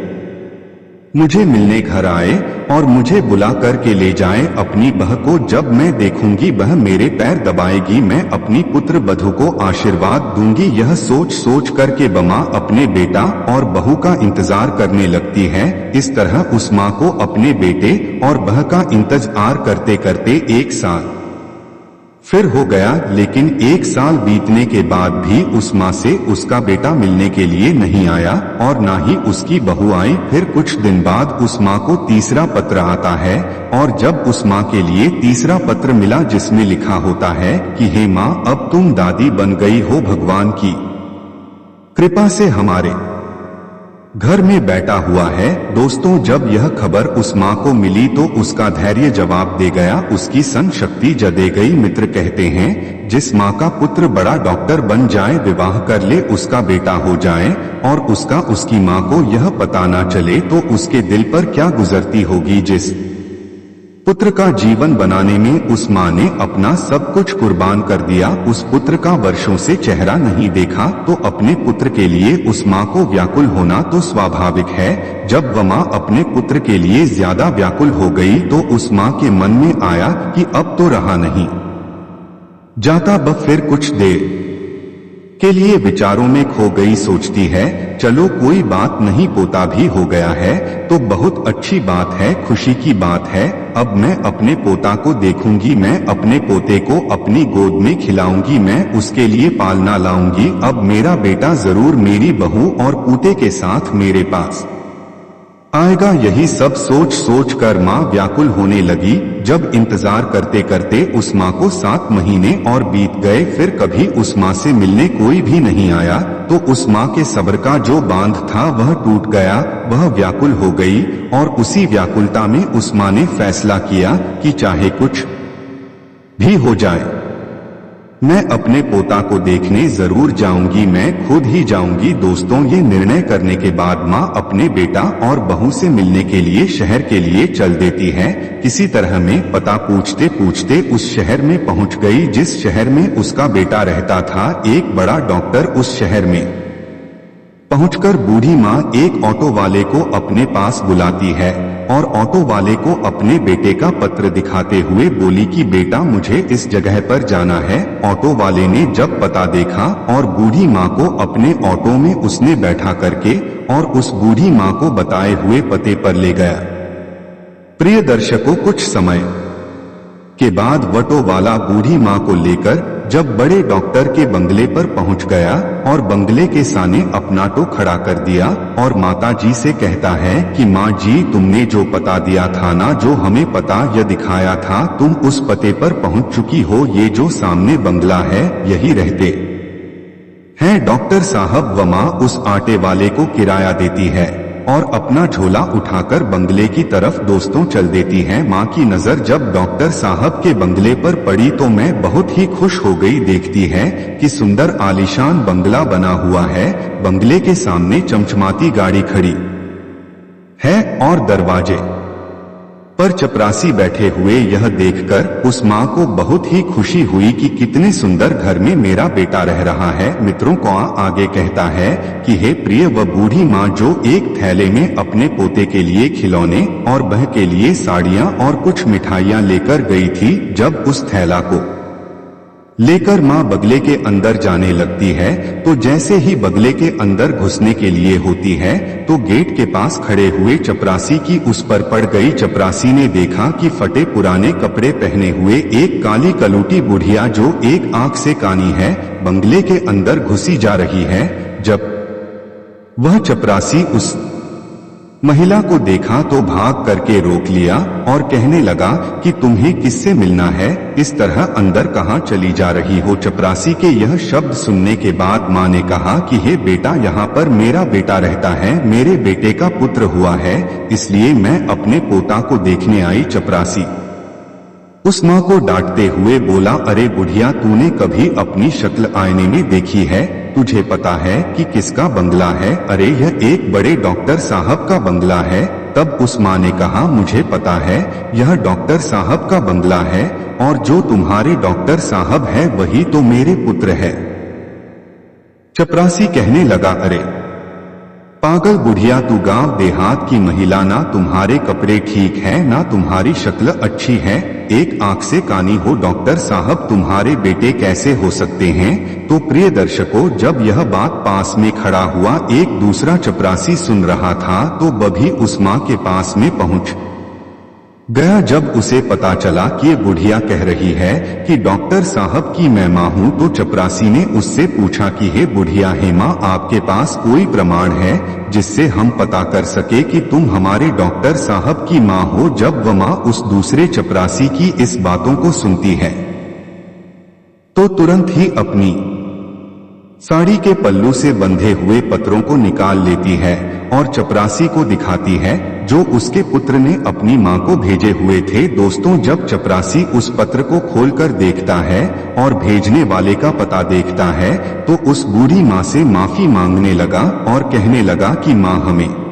मुझे मिलने घर आए और मुझे बुला करके ले जाए अपनी बहू को। जब मैं देखूंगी वह मेरे पैर दबाएगी, मैं अपनी पुत्र वधू को आशीर्वाद दूंगी। यह सोच सोच करके बमा अपने बेटा और बहू का इंतजार करने लगती है। इस तरह उस माँ को अपने बेटे और बहू का इंतजार करते करते 1 साल फिर हो गया, लेकिन 1 साल बीतने के बाद भी उस माँ से उसका बेटा मिलने के लिए नहीं आया और ना ही उसकी बहू आई। फिर कुछ दिन बाद उस माँ को तीसरा पत्र आता है और जब उस माँ के लिए तीसरा पत्र मिला जिसमें लिखा होता है कि हे माँ, अब तुम दादी बन गई हो, भगवान की कृपा से हमारे घर में बैठा हुआ है। दोस्तों, जब यह खबर उस माँ को मिली तो उसका धैर्य जवाब दे गया, उसकी सन शक्ति जदे गई। मित्र कहते हैं जिस माँ का पुत्र बड़ा डॉक्टर बन जाए, विवाह कर ले, उसका बेटा हो जाए और उसकी माँ को यह पता ना चले तो उसके दिल पर क्या गुजरती होगी। जिस पुत्र का जीवन बनाने में उस माँ ने अपना सब कुछ कुर्बान कर दिया, उस पुत्र का वर्षों से चेहरा नहीं देखा, तो अपने पुत्र के लिए उस माँ को व्याकुल होना तो स्वाभाविक है। जब वह माँ अपने पुत्र के लिए ज्यादा व्याकुल हो गई तो उस माँ के मन में आया कि अब तो रहा नहीं जाता। बस फिर कुछ देर के लिए विचारों में खो गई, सोचती है चलो कोई बात नहीं, पोता भी हो गया है तो बहुत अच्छी बात है, खुशी की बात है। अब मैं अपने पोता को देखूंगी, मैं अपने पोते को अपनी गोद में खिलाऊंगी, मैं उसके लिए पालना लाऊंगी। अब मेरा बेटा जरूर मेरी बहू और पोते के साथ मेरे पास आएगा। यही सब सोच सोच कर माँ व्याकुल होने लगी। जब इंतजार करते करते उस माँ को 7 महीने और बीत गए, फिर कभी उस माँ से मिलने कोई भी नहीं आया, तो उस माँ के सब्र का जो बांध था वह टूट गया, वह व्याकुल हो गई और उसी व्याकुलता में उस माँ ने फैसला किया कि चाहे कुछ भी हो जाए मैं अपने पोता को देखने जरूर जाऊंगी, मैं खुद ही जाऊंगी। दोस्तों, ये निर्णय करने के बाद माँ अपने बेटा और बहू से मिलने के लिए शहर के लिए चल देती है। किसी तरह में पता पूछते पूछते उस शहर में पहुंच गई जिस शहर में उसका बेटा रहता था। एक बड़ा डॉक्टर उस शहर में पहुंचकर बूढ़ी माँ एक ऑटो वाले को अपने पास बुलाती है और ऑटो वाले को अपने बेटे का पत्र दिखाते हुए बोली कि बेटा मुझे इस जगह पर जाना है। ऑटो वाले ने जब पता देखा और बूढ़ी माँ को अपने ऑटो में उसने बैठा करके और उस बूढ़ी माँ को बताए हुए पते पर ले गया। प्रिय दर्शकों, कुछ समय के बाद ऑटो वाला बूढ़ी माँ को लेकर जब बड़े डॉक्टर के बंगले पर पहुंच गया और बंगले के सामने अपना ऑटो खड़ा कर दिया और माता जी से कहता है कि माँ जी, तुमने जो पता दिया था ना, जो हमें पता यह दिखाया था, तुम उस पते पर पहुंच चुकी हो। ये जो सामने बंगला है यही रहते हैं डॉक्टर साहब। व माँ उस आटे वाले को किराया देती है और अपना झोला उठाकर बंगले की तरफ दोस्तों चल देती है। माँ की नजर जब डॉक्टर साहब के बंगले पर पड़ी तो मैं बहुत ही खुश हो गई। देखती है कि सुंदर आलीशान बंगला बना हुआ है, बंगले के सामने चमचमाती गाड़ी खड़ी है और दरवाजे पर चपरासी बैठे हुए। यह देखकर उस माँ को बहुत ही खुशी हुई कि कितने सुंदर घर में मेरा बेटा रह रहा है। मित्रों को आगे कहता है कि हे प्रिय, वह बूढ़ी माँ जो एक थैले में अपने पोते के लिए खिलौने और बहू के लिए साड़ियाँ और कुछ मिठाइयाँ लेकर गई थी, जब उस थैला को लेकर माँ बगले के अंदर जाने लगती है। तो जैसे ही बगले के अंदर घुसने के लिए होती है तो गेट के पास खड़े हुए चपरासी की उस पर पड़ गई। चपरासी ने देखा कि फटे पुराने कपड़े पहने हुए एक काली कलूटी बुढ़िया जो एक आंख से कानी है बंगले के अंदर घुसी जा रही है। जब वह चपरासी उस महिला को देखा तो भाग करके रोक लिया और कहने लगा कि तुम्हें किससे मिलना है, इस तरह अंदर कहाँ चली जा रही हो। चपरासी के यह शब्द सुनने के बाद माँ ने कहा कि हे बेटा, यहाँ पर मेरा बेटा रहता है, मेरे बेटे का पुत्र हुआ है, इसलिए मैं अपने पोता को देखने आई। चपरासी उस माँ को डांटते हुए बोला, अरे बुढ़िया, तूने कभी अपनी शक्ल आईने में देखी है? तुझे पता है कि किसका बंगला है? अरे यह एक बड़े डॉक्टर साहब का बंगला है। तब उस माँ ने कहा, मुझे पता है, यह डॉक्टर साहब का बंगला है और जो तुम्हारे डॉक्टर साहब है वही तो मेरे पुत्र है। चपरासी कहने लगा, अरे पागल बुढ़िया, तू गांव देहात की महिला, ना तुम्हारे कपड़े ठीक हैं, ना तुम्हारी शक्ल अच्छी है, एक आंख से कानी हो, डॉक्टर साहब तुम्हारे बेटे कैसे हो सकते हैं? तो प्रिय दर्शकों, जब यह बात पास में खड़ा हुआ एक दूसरा चपरासी सुन रहा था तो वह भी उस माँ के पास में पहुंच गया। जब उसे पता चला कि ये बुढ़िया कह रही है कि डॉक्टर साहब की मैं माँ हूँ, तो चपरासी ने उससे पूछा कि हे बुढ़िया, हे माँ, आपके पास कोई प्रमाण है जिससे हम पता कर सके कि तुम हमारे डॉक्टर साहब की माँ हो? जब वह माँ उस दूसरे चपरासी की इस बातों को सुनती है तो तुरंत ही अपनी साड़ी के पल्लू से बंधे हुए पत्रों को निकाल लेती है और चपरासी को दिखाती है जो उसके पुत्र ने अपनी मां को भेजे हुए थे। दोस्तों, जब चपरासी उस पत्र को खोलकर देखता है और भेजने वाले का पता देखता है तो उस बूढ़ी मां से माफी मांगने लगा और कहने लगा कि मां, हमें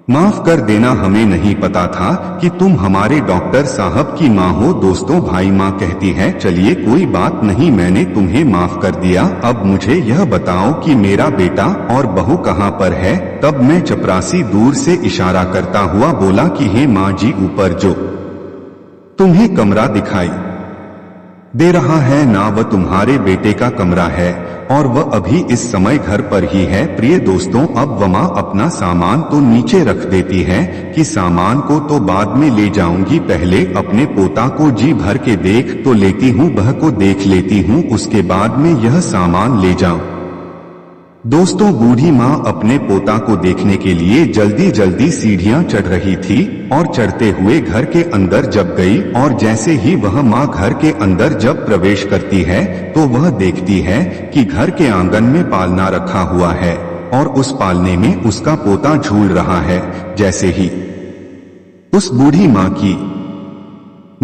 माफ कर देना, हमें नहीं पता था कि तुम हमारे डॉक्टर साहब की माँ हो। दोस्तों, भाई माँ कहती है, चलिए कोई बात नहीं, मैंने तुम्हें माफ कर दिया, अब मुझे यह बताओ कि मेरा बेटा और बहू कहाँ पर है? तब मैं चपरासी दूर से इशारा करता हुआ बोला कि हे माँ जी, ऊपर जो तुम्हें कमरा दिखाई दे रहा है ना, वह तुम्हारे बेटे का कमरा है और वह अभी इस समय घर पर ही है। प्रिय दोस्तों, अब वह माँ अपना सामान तो नीचे रख देती है कि सामान को तो बाद में ले जाऊंगी, पहले अपने पोता को जी भर के देख तो लेती हूँ, बह को देख लेती हूँ, उसके बाद में यह सामान ले जाऊं। दोस्तों, बूढ़ी माँ अपने पोता को देखने के लिए जल्दी जल्दी सीढ़ियां चढ़ रही थी और चढ़ते हुए घर के अंदर जब गई और जैसे ही वह माँ घर के अंदर जब प्रवेश करती है तो वह देखती है कि घर के आंगन में पालना रखा हुआ है और उस पालने में उसका पोता झूल रहा है। जैसे ही उस बूढ़ी माँ की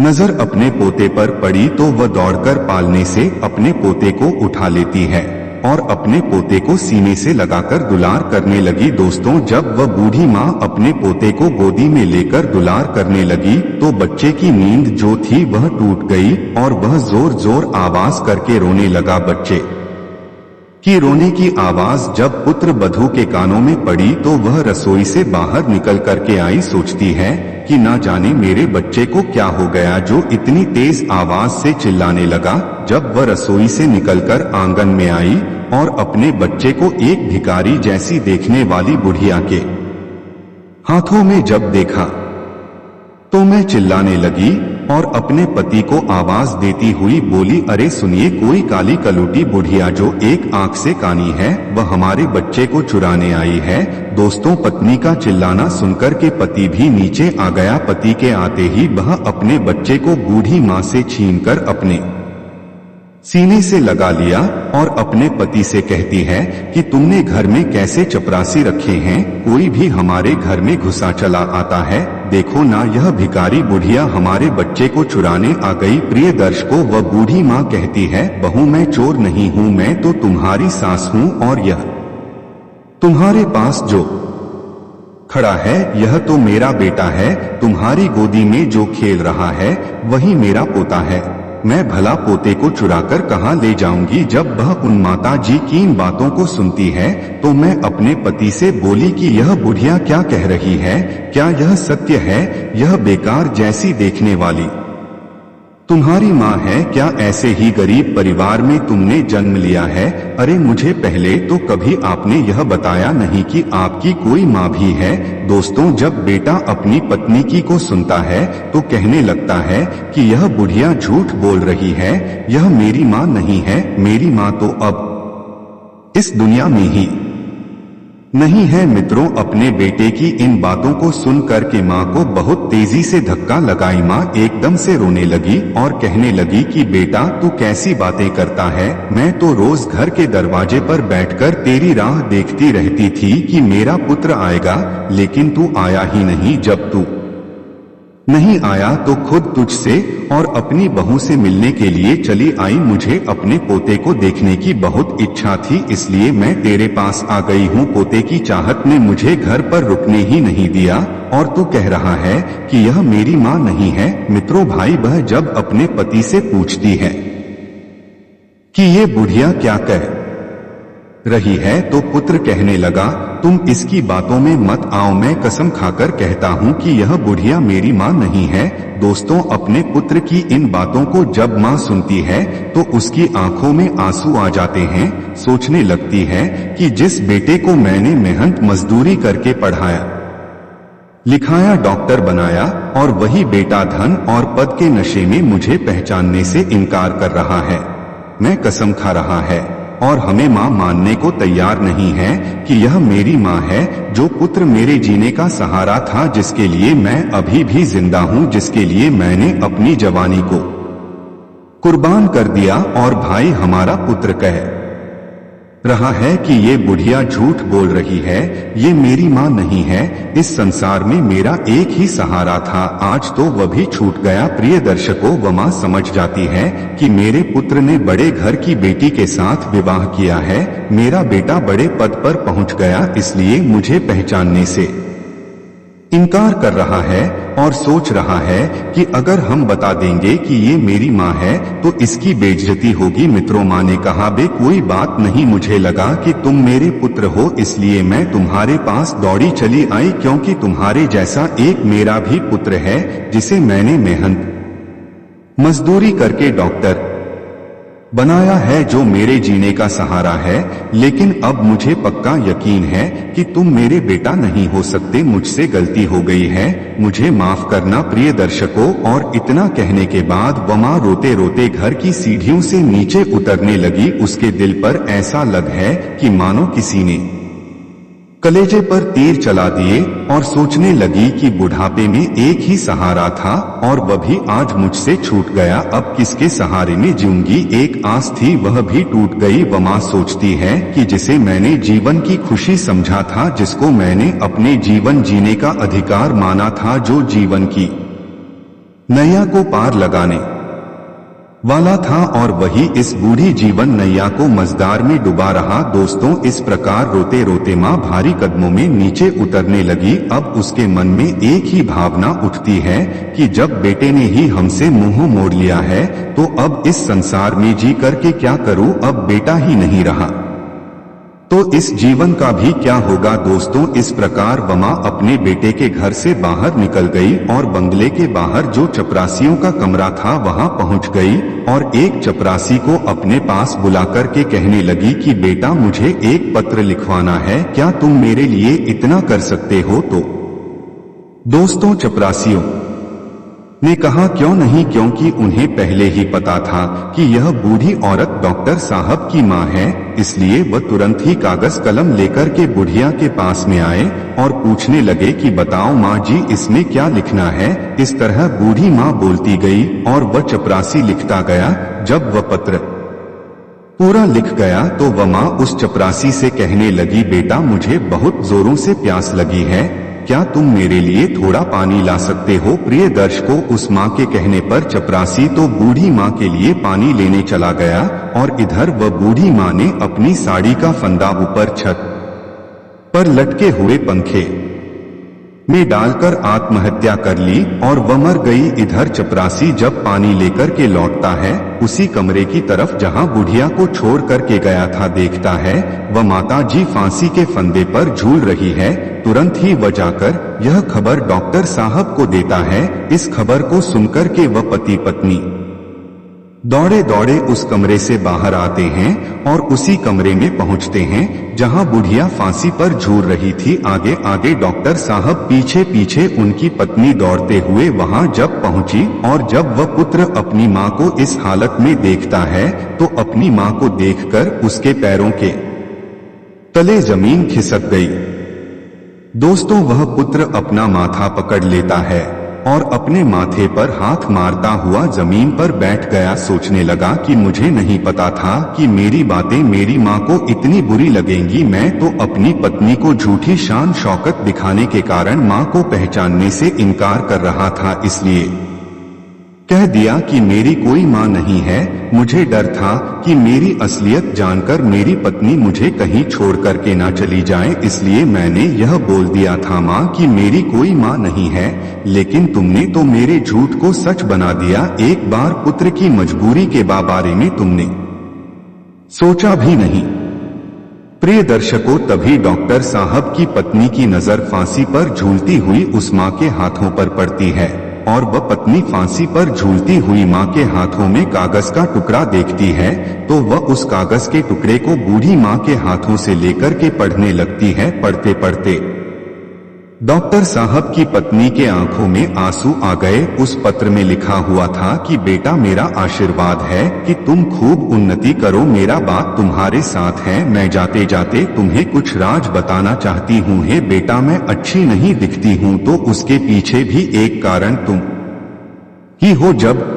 नजर अपने पोते पर पड़ी तो वह दौड़कर पालने से अपने पोते को उठा लेती है और अपने पोते को सीने से लगाकर दुलार करने लगी। दोस्तों, जब वह बूढ़ी माँ अपने पोते को गोदी में लेकर दुलार करने लगी तो बच्चे की नींद जो थी वह टूट गई और वह जोर जोर आवाज करके रोने लगा। बच्चे की रोने की आवाज जब पुत्र वधू के कानों में पड़ी तो वह रसोई से बाहर निकल करके आई। सोचती है कि ना जाने मेरे बच्चे को क्या हो गया जो इतनी तेज आवाज से चिल्लाने लगा। जब वह रसोई से निकलकर आंगन में आई और अपने बच्चे को एक भिखारी जैसी देखने वाली बुढ़िया के हाथों में जब देखा तो मैं चिल्लाने लगी और अपने पति को आवाज देती हुई बोली, अरे सुनिए, कोई काली कलूटी बुढ़िया जो एक आंख से कानी है वह हमारे बच्चे को चुराने आई है। दोस्तों, पत्नी का चिल्लाना सुनकर के पति भी नीचे आ गया। पति के आते ही वह अपने बच्चे को बूढ़ी माँ से छीनकर अपने सीने से लगा लिया और अपने पति से कहती है कि तुमने घर में कैसे चपरासी रखे हैं, कोई भी हमारे घर में घुसा चला आता है, देखो ना यह भिखारी बुढ़िया हमारे बच्चे को चुराने आ गई। प्रिय दर्शकों, वह बूढ़ी माँ कहती है, बहू मैं चोर नहीं हूँ, मैं तो तुम्हारी सास हूँ और यह तुम्हारे पास जो खड़ा है यह तो मेरा बेटा है, तुम्हारी गोदी में जो खेल रहा है वही मेरा पोता है। मैं भला पोते को चुराकर कहाँ ले जाऊंगी। जब वह उन माता जी की इन बातों को सुनती है तो मैं अपने पति से बोली कि यह बुढ़िया क्या कह रही है, क्या यह सत्य है? यह बेकार जैसी देखने वाली तुम्हारी माँ है क्या? ऐसे ही गरीब परिवार में तुमने जन्म लिया है? अरे मुझे पहले तो कभी आपने यह बताया नहीं कि आपकी कोई माँ भी है। दोस्तों, जब बेटा अपनी पत्नी की को सुनता है तो कहने लगता है कि यह बुढ़िया झूठ बोल रही है, यह मेरी माँ नहीं है, मेरी माँ तो अब इस दुनिया में ही नहीं है। मित्रों, अपने बेटे की इन बातों को सुनकर के माँ को बहुत तेजी से धक्का लगाई। माँ एकदम से रोने लगी और कहने लगी कि बेटा तू कैसी बातें करता है? मैं तो रोज घर के दरवाजे पर बैठकर तेरी राह देखती रहती थी कि मेरा पुत्र आएगा, लेकिन तू आया ही नहीं। जब तू नहीं आया तो खुद तुझसे और अपनी बहू से मिलने के लिए चली आई। मुझे अपने पोते को देखने की बहुत इच्छा थी, इसलिए मैं तेरे पास आ गई हूँ। पोते की चाहत ने मुझे घर पर रुकने ही नहीं दिया और तू कह रहा है कि यह मेरी माँ नहीं है। मित्रों, भाई बह जब अपने पति से पूछती है कि ये बुढ़िया क्या कह रही है तो पुत्र कहने लगा, तुम इसकी बातों में मत आओ। मैं कसम खाकर कहता हूँ कि यह बुढ़िया मेरी माँ नहीं है। दोस्तों, अपने पुत्र की इन बातों को जब माँ सुनती है तो उसकी आंखों में आंसू आ जाते हैं। सोचने लगती है कि जिस बेटे को मैंने मेहनत मजदूरी करके पढ़ाया लिखाया, डॉक्टर बनाया, और वही बेटा धन और पद के नशे में मुझे पहचानने से इनकार कर रहा है। मैं कसम खा रहा है और हमें माँ मानने को तैयार नहीं है कि यह मेरी माँ है। जो पुत्र मेरे जीने का सहारा था, जिसके लिए मैं अभी भी जिंदा हूँ, जिसके लिए मैंने अपनी जवानी को कुर्बान कर दिया, और भाई हमारा पुत्र कह रहा है कि ये बुढ़िया झूठ बोल रही है, ये मेरी माँ नहीं है। इस संसार में मेरा एक ही सहारा था, आज तो वह भी छूट गया। प्रिय दर्शकों, वह माँ समझ जाती है कि मेरे पुत्र ने बड़े घर की बेटी के साथ विवाह किया है, मेरा बेटा बड़े पद पर पहुंच गया, इसलिए मुझे पहचानने से इनकार कर रहा है और सोच रहा है कि अगर हम बता देंगे कि ये मेरी माँ है तो इसकी बेइज्जती होगी। मित्रों, माँ ने कहा, बे कोई बात नहीं, मुझे लगा कि तुम मेरे पुत्र हो, इसलिए मैं तुम्हारे पास दौड़ी चली आई, क्योंकि तुम्हारे जैसा एक मेरा भी पुत्र है जिसे मैंने मेहनत मजदूरी करके डॉक्टर बनाया है, जो मेरे जीने का सहारा है। लेकिन अब मुझे पक्का यकीन है कि तुम मेरे बेटा नहीं हो सकते, मुझसे गलती हो गई है, मुझे माफ करना। प्रिय दर्शकों, और इतना कहने के बाद वह माँ रोते रोते घर की सीढ़ियों से नीचे उतरने लगी। उसके दिल पर ऐसा लग है कि मानो किसी ने कलेजे पर तीर चला दिए और सोचने लगी कि बुढ़ापे में एक ही सहारा था और वह भी आज मुझसे छूट गया, अब किसके सहारे में जीऊंगी। एक आस थी, वह भी टूट गई। वह माँ सोचती है कि जिसे मैंने जीवन की खुशी समझा था, जिसको मैंने अपने जीवन जीने का अधिकार माना था, जो जीवन की नैया को पार लगाने वाला था, और वही इस बूढ़ी जीवन नैया को मझधार में डुबा रहा। दोस्तों, इस प्रकार रोते रोते माँ भारी कदमों में नीचे उतरने लगी। अब उसके मन में एक ही भावना उठती है कि जब बेटे ने ही हमसे मुंह मोड़ लिया है तो अब इस संसार में जी करके क्या करूं, अब बेटा ही नहीं रहा तो इस जीवन का भी क्या होगा। दोस्तों, इस प्रकार वमा अपने बेटे के घर से बाहर निकल गई और बंगले के बाहर जो चपरासियों का कमरा था वहां पहुंच गई और एक चपरासी को अपने पास बुलाकर के कहने लगी कि बेटा, मुझे एक पत्र लिखवाना है, क्या तुम मेरे लिए इतना कर सकते हो? तो दोस्तों, चपरासियों ने कहा क्यों नहीं, क्योंकि उन्हें पहले ही पता था कि यह बूढ़ी औरत डॉक्टर साहब की मां है। इसलिए वह तुरंत ही कागज कलम लेकर के बुढ़िया के पास में आए और पूछने लगे कि बताओ माँ जी, इसमें क्या लिखना है। इस तरह बूढ़ी माँ बोलती गई और वह चपरासी लिखता गया। जब वह पत्र पूरा लिख गया तो वह माँ उस चपरासी से कहने लगी, बेटा, मुझे बहुत जोरों से प्यास लगी है, क्या तुम मेरे लिए थोड़ा पानी ला सकते हो? प्रिय दर्शकों, उस माँ के कहने पर चपरासी तो बूढ़ी माँ के लिए पानी लेने चला गया और इधर वह बूढ़ी माँ ने अपनी साड़ी का फंदा ऊपर छत पर लटके हुए पंखे में डालकर आत्महत्या कर ली और वह मर गई। इधर चपरासी जब पानी लेकर के लौटता है उसी कमरे की तरफ जहां बुढ़िया को छोड़ करके गया था, देखता है वह माता जी फांसी के फंदे पर झूल रही है। तुरंत ही वह जाकर यह खबर डॉक्टर साहब को देता है। इस खबर को सुनकर के वह पति पत्नी दौड़े दौड़े उस कमरे से बाहर आते हैं और उसी कमरे में पहुंचते हैं जहां बुढ़िया फांसी पर झूल रही थी। आगे आगे डॉक्टर साहब पीछे पीछे उनकी पत्नी दौड़ते हुए वहां जब पहुंची और जब वह पुत्र अपनी मां को इस हालत में देखता है तो अपनी मां को देखकर उसके पैरों के तले जमीन खिसक गई। दोस्तों, वह पुत्र अपना माथा पकड़ लेता है और अपने माथे पर हाथ मारता हुआ जमीन पर बैठ गया। सोचने लगा कि मुझे नहीं पता था कि मेरी बातें मेरी माँ को इतनी बुरी लगेंगी। मैं तो अपनी पत्नी को झूठी शान शौकत दिखाने के कारण माँ को पहचानने से इनकार कर रहा था, इसलिए कह दिया कि मेरी कोई माँ नहीं है। मुझे डर था कि मेरी असलियत जानकर मेरी पत्नी मुझे कहीं छोड़ करके ना चली जाए, इसलिए मैंने यह बोल दिया था माँ कि मेरी कोई माँ नहीं है। लेकिन तुमने तो मेरे झूठ को सच बना दिया। एक बार पुत्र की मजबूरी के बारे में तुमने सोचा भी नहीं। प्रिय दर्शकों, तभी डॉक्टर साहब की पत्नी की नजर फांसी पर झूलती हुई उस माँ के हाथों पर पड़ती है और वह पत्नी फांसी पर झूलती हुई माँ के हाथों में कागज का टुकड़ा देखती है तो वह उस कागज के टुकड़े को बूढ़ी माँ के हाथों से लेकर के पढ़ने लगती है। पढ़ते पढ़ते डॉक्टर साहब की पत्नी के आंखों में आंसू आ गए। उस पत्र में लिखा हुआ था कि बेटा, मेरा आशीर्वाद है कि तुम खूब उन्नति करो, मेरा बात तुम्हारे साथ है। मैं जाते जाते तुम्हें कुछ राज बताना चाहती हूँ। हे बेटा, मैं अच्छी नहीं दिखती हूँ तो उसके पीछे भी एक कारण तुम ही हो। जब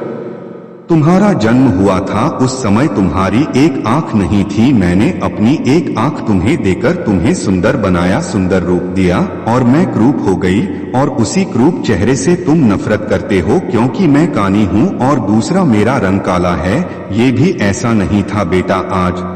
तुम्हारा जन्म हुआ था उस समय तुम्हारी एक आंख नहीं थी। मैंने अपनी एक आंख तुम्हें देकर तुम्हें सुंदर बनाया, सुंदर रूप दिया और मैं क्रूप हो गई और उसी क्रूप चेहरे से तुम नफरत करते हो क्योंकि मैं कानी हूँ और दूसरा मेरा रंग काला है। ये भी ऐसा नहीं था बेटा। आज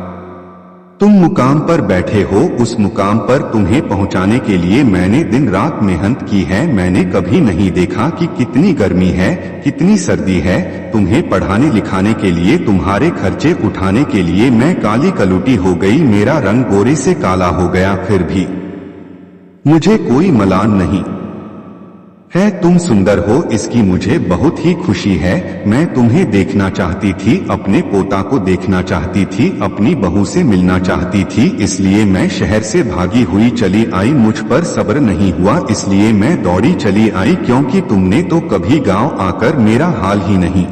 तुम मुकाम पर बैठे हो, उस मुकाम पर तुम्हें पहुंचाने के लिए मैंने दिन रात मेहनत की है। मैंने कभी नहीं देखा कि कितनी गर्मी है, कितनी सर्दी है। तुम्हें पढ़ाने लिखाने के लिए, तुम्हारे खर्चे उठाने के लिए मैं काली कलूटी हो गई, मेरा रंग गोरे से काला हो गया। फिर भी मुझे कोई मलाल नहीं है। तुम सुंदर हो, इसकी मुझे बहुत ही खुशी है। मैं तुम्हें देखना चाहती थी, अपने पोता को देखना चाहती थी, अपनी बहू से मिलना चाहती थी, इसलिए मैं शहर से भागी हुई चली आई। मुझ पर सब्र नहीं हुआ, इसलिए मैं दौड़ी चली आई, क्योंकि तुमने तो कभी गांव आकर मेरा हाल ही नहीं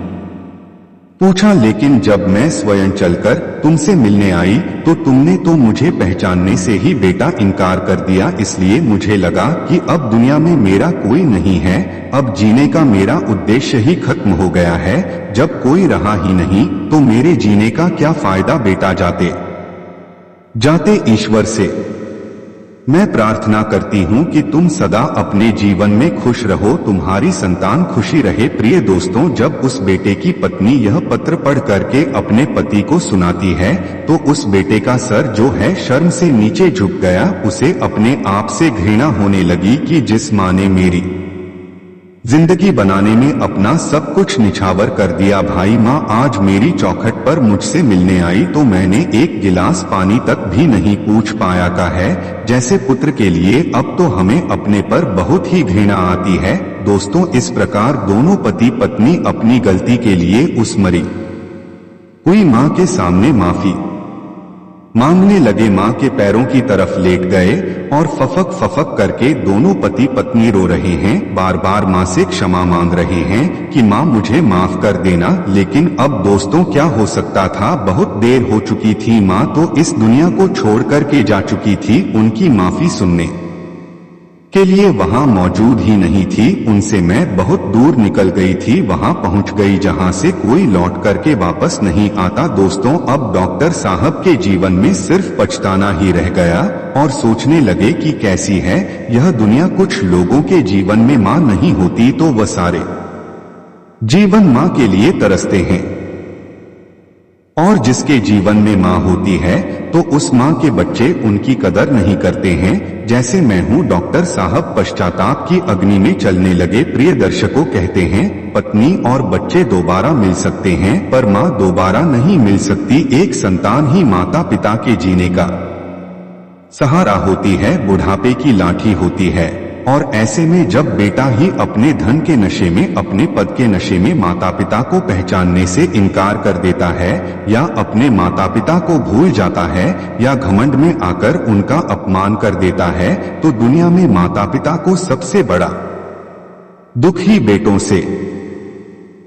पूछा। लेकिन जब मैं स्वयं चलकर तुमसे मिलने आई तो तुमने तो मुझे पहचानने से ही बेटा इनकार कर दिया। इसलिए मुझे लगा कि अब दुनिया में मेरा कोई नहीं है, अब जीने का मेरा उद्देश्य ही खत्म हो गया है। जब कोई रहा ही नहीं तो मेरे जीने का क्या फायदा बेटा। जाते जाते ईश्वर से मैं प्रार्थना करती हूँ कि तुम सदा अपने जीवन में खुश रहो, तुम्हारी संतान खुशी रहे। प्रिय दोस्तों, जब उस बेटे की पत्नी यह पत्र पढ़ करके अपने पति को सुनाती है तो उस बेटे का सर जो है शर्म से नीचे झुक गया। उसे अपने आप से घृणा होने लगी कि जिस माँ ने मेरी जिंदगी बनाने में अपना सब कुछ निछावर कर दिया, भाई माँ आज मेरी चौखट पर मुझसे मिलने आई तो मैंने एक गिलास पानी तक भी नहीं पूछ पाया का है जैसे पुत्र के लिए। अब तो हमें अपने पर बहुत ही घृणा आती है। दोस्तों, इस प्रकार दोनों पति पत्नी अपनी गलती के लिए उस मरी हुई माँ के सामने माफी मांगने लगे। माँ के पैरों की तरफ लेट गए और फफक फफक करके दोनों पति पत्नी रो रहे हैं, बार बार माँ से क्षमा मांग रहे हैं कि माँ मुझे माफ कर देना। लेकिन अब दोस्तों क्या हो सकता था, बहुत देर हो चुकी थी। माँ तो इस दुनिया को छोड़ करके जा चुकी थी, उनकी माफी सुनने के लिए वहां मौजूद ही नहीं थी। उनसे मैं बहुत दूर निकल गई थी, वहां पहुंच गई जहां से कोई लौट करके वापस नहीं आता। दोस्तों, अब डॉक्टर साहब के जीवन में सिर्फ पछताना ही रह गया और सोचने लगे कि कैसी है यह दुनिया। कुछ लोगों के जीवन में मां नहीं होती तो वह सारे जीवन मां के लिए तरसते हैं, और जिसके जीवन में माँ होती है तो उस माँ के बच्चे उनकी कदर नहीं करते हैं। जैसे मैं हूँ, डॉक्टर साहब पश्चाताप की अग्नि में चलने लगे। प्रिय दर्शकों, कहते हैं पत्नी और बच्चे दोबारा मिल सकते हैं पर माँ दोबारा नहीं मिल सकती। एक संतान ही माता पिता के जीने का सहारा होती है, बुढ़ापे की लाठी होती है और ऐसे में जब बेटा ही अपने धन के नशे में, अपने पद के नशे में माता पिता को पहचानने से इनकार कर देता है, या अपने माता पिता को भूल जाता है, या घमंड में आकर उनका अपमान कर देता है, तो दुनिया में माता पिता को सबसे बड़ा दुख ही बेटों से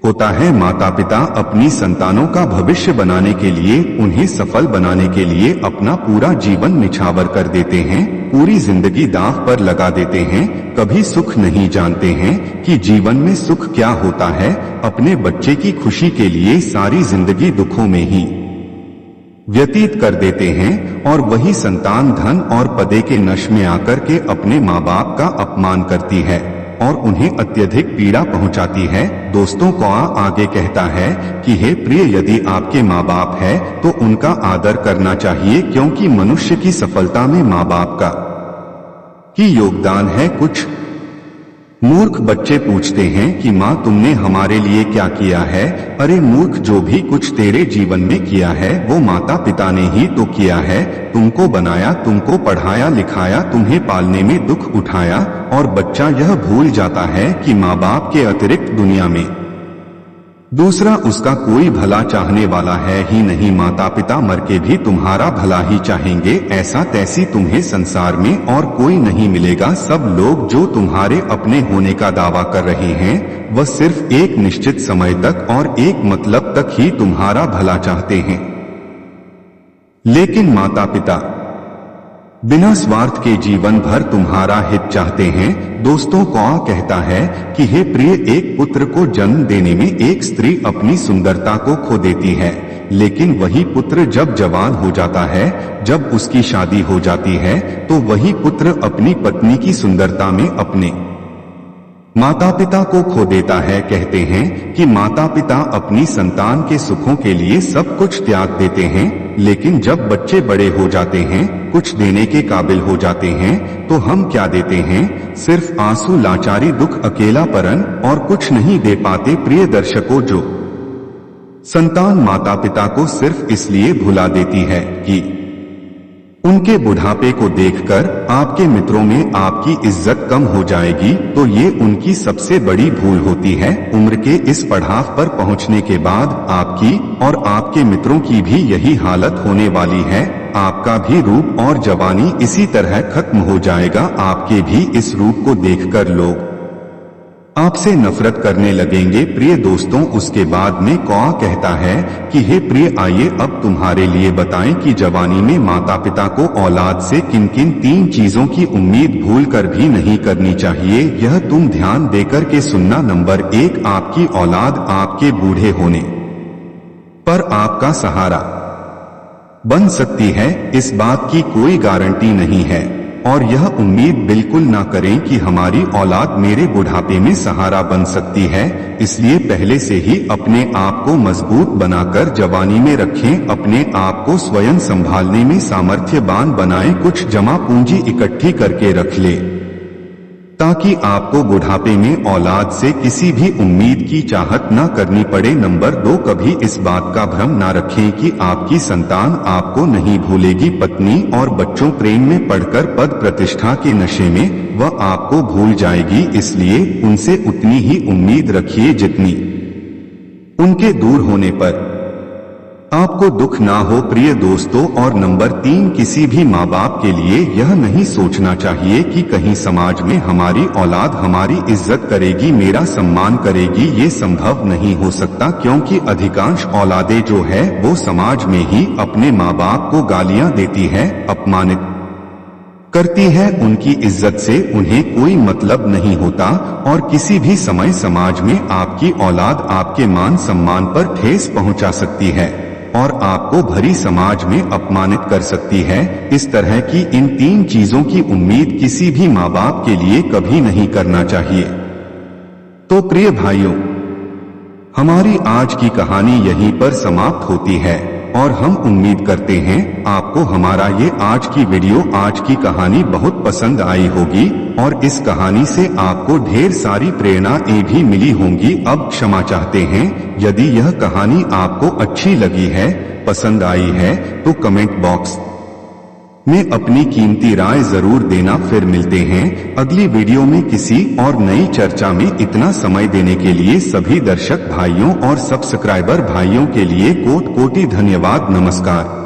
होता है। माता पिता अपनी संतानों का भविष्य बनाने के लिए, उन्हें सफल बनाने के लिए अपना पूरा जीवन निछावर कर देते हैं, पूरी जिंदगी दांव पर लगा देते हैं, कभी सुख नहीं जानते हैं कि जीवन में सुख क्या होता है। अपने बच्चे की खुशी के लिए सारी जिंदगी दुखों में ही व्यतीत कर देते हैं, और वही संतान धन और पदे के नश में आकर के अपने माँ बाप का अपमान करती है और उन्हें अत्यधिक पीड़ा पहुंचाती है। दोस्तों को आगे कहता है कि हे प्रिय, यदि आपके माँ बाप है तो उनका आदर करना चाहिए, क्योंकि मनुष्य की सफलता में माँ बाप का ही योगदान है। कुछ मूर्ख बच्चे पूछते हैं कि माँ तुमने हमारे लिए क्या किया है। अरे मूर्ख, जो भी कुछ तेरे जीवन में किया है वो माता पिता ने ही तो किया है। तुमको बनाया, तुमको पढ़ाया लिखाया, तुम्हें पालने में दुख उठाया, और बच्चा यह भूल जाता है कि माँ बाप के अतिरिक्त दुनिया में दूसरा उसका कोई भला चाहने वाला है ही नहीं। माता पिता मर के भी तुम्हारा भला ही चाहेंगे, ऐसा तैसी तुम्हें संसार में और कोई नहीं मिलेगा। सब लोग जो तुम्हारे अपने होने का दावा कर रहे हैं वह सिर्फ एक निश्चित समय तक और एक मतलब तक ही तुम्हारा भला चाहते हैं, लेकिन माता पिता बिना स्वार्थ के जीवन भर तुम्हारा हित चाहते हैं। दोस्तों को कहता है कि हे प्रिय, एक पुत्र को जन्म देने में एक स्त्री अपनी सुंदरता को खो देती है, लेकिन वही पुत्र जब जवान हो जाता है, जब उसकी शादी हो जाती है, तो वही पुत्र अपनी पत्नी की सुंदरता में अपने माता पिता को खो देता है। कहते हैं कि माता पिता अपनी संतान के सुखों के लिए सब कुछ त्याग देते हैं, लेकिन जब बच्चे बड़े हो जाते हैं, कुछ देने के काबिल हो जाते हैं, तो हम क्या देते हैं? सिर्फ आंसू, लाचारी, दुख, अकेलापन, और कुछ नहीं दे पाते। प्रिय दर्शकों, जो संतान माता पिता को सिर्फ इसलिए भुला देती है कि उनके बुढ़ापे को देखकर आपके मित्रों में आपकी इज्जत कम हो जाएगी, तो ये उनकी सबसे बड़ी भूल होती है। उम्र के इस पड़ाव पर पहुंचने के बाद आपकी और आपके मित्रों की भी यही हालत होने वाली है। आपका भी रूप और जवानी इसी तरह खत्म हो जाएगा। आपके भी इस रूप को देखकर लोग आपसे नफरत करने लगेंगे। प्रिय दोस्तों, उसके बाद में कौआ कहता है कि हे प्रिय, आइए अब तुम्हारे लिए बताएं कि जवानी में माता पिता को औलाद से किन किन 3 चीजों की उम्मीद भूल कर भी नहीं करनी चाहिए। यह तुम ध्यान देकर के सुनना। नंबर 1, आपकी औलाद आपके बूढ़े होने पर आपका सहारा बन सकती है। इस बात की कोई गारंटी नहीं है, और यह उम्मीद बिल्कुल ना करें कि हमारी औलाद मेरे बुढ़ापे में सहारा बन सकती है। इसलिए पहले से ही अपने आप को मजबूत बनाकर जवानी में रखें। अपने आप को स्वयं संभालने में सामर्थ्यवान बनाएं। कुछ जमा पूंजी इकट्ठी करके रख ले, ताकि आपको बुढ़ापे में औलाद से किसी भी उम्मीद की चाहत न करनी पड़े। नंबर 2, कभी इस बात का भ्रम न रखें कि आपकी संतान आपको नहीं भूलेगी। पत्नी और बच्चों प्रेम में पड़कर पद प्रतिष्ठा के नशे में वह आपको भूल जाएगी। इसलिए उनसे उतनी ही उम्मीद रखिए जितनी उनके दूर होने पर आपको दुख ना हो। प्रिय दोस्तों, और नंबर 3, किसी भी माँ बाप के लिए यह नहीं सोचना चाहिए कि कहीं समाज में हमारी औलाद हमारी इज्जत करेगी, मेरा सम्मान करेगी। ये संभव नहीं हो सकता, क्योंकि अधिकांश औलादें जो है वो समाज में ही अपने माँ बाप को गालियां देती है, अपमानित करती है। उनकी इज्जत से उन्हें कोई मतलब नहीं होता, और किसी भी समय समाज में आपकी औलाद आपके मान सम्मान पर ठेस पहुंचा सकती है और आपको भरी समाज में अपमानित कर सकती है। इस तरह की इन 3 चीजों की उम्मीद किसी भी माँ बाप के लिए कभी नहीं करना चाहिए। तो प्रिय भाइयों, हमारी आज की कहानी यहीं पर समाप्त होती है, और हम उम्मीद करते हैं आपको हमारा ये आज की वीडियो, आज की कहानी बहुत पसंद आई होगी, और इस कहानी से आपको ढेर सारी प्रेरणाएं भी मिली होंगी। अब क्षमा चाहते हैं यदि यह कहानी आपको अच्छी लगी है, पसंद आई है, तो कमेंट बॉक्स में अपनी कीमती राय जरूर देना। फिर मिलते हैं अगली वीडियो में किसी और नई चर्चा में। इतना समय देने के लिए सभी दर्शक भाइयों और सब्सक्राइबर भाइयों के लिए कोटि कोटि धन्यवाद। नमस्कार।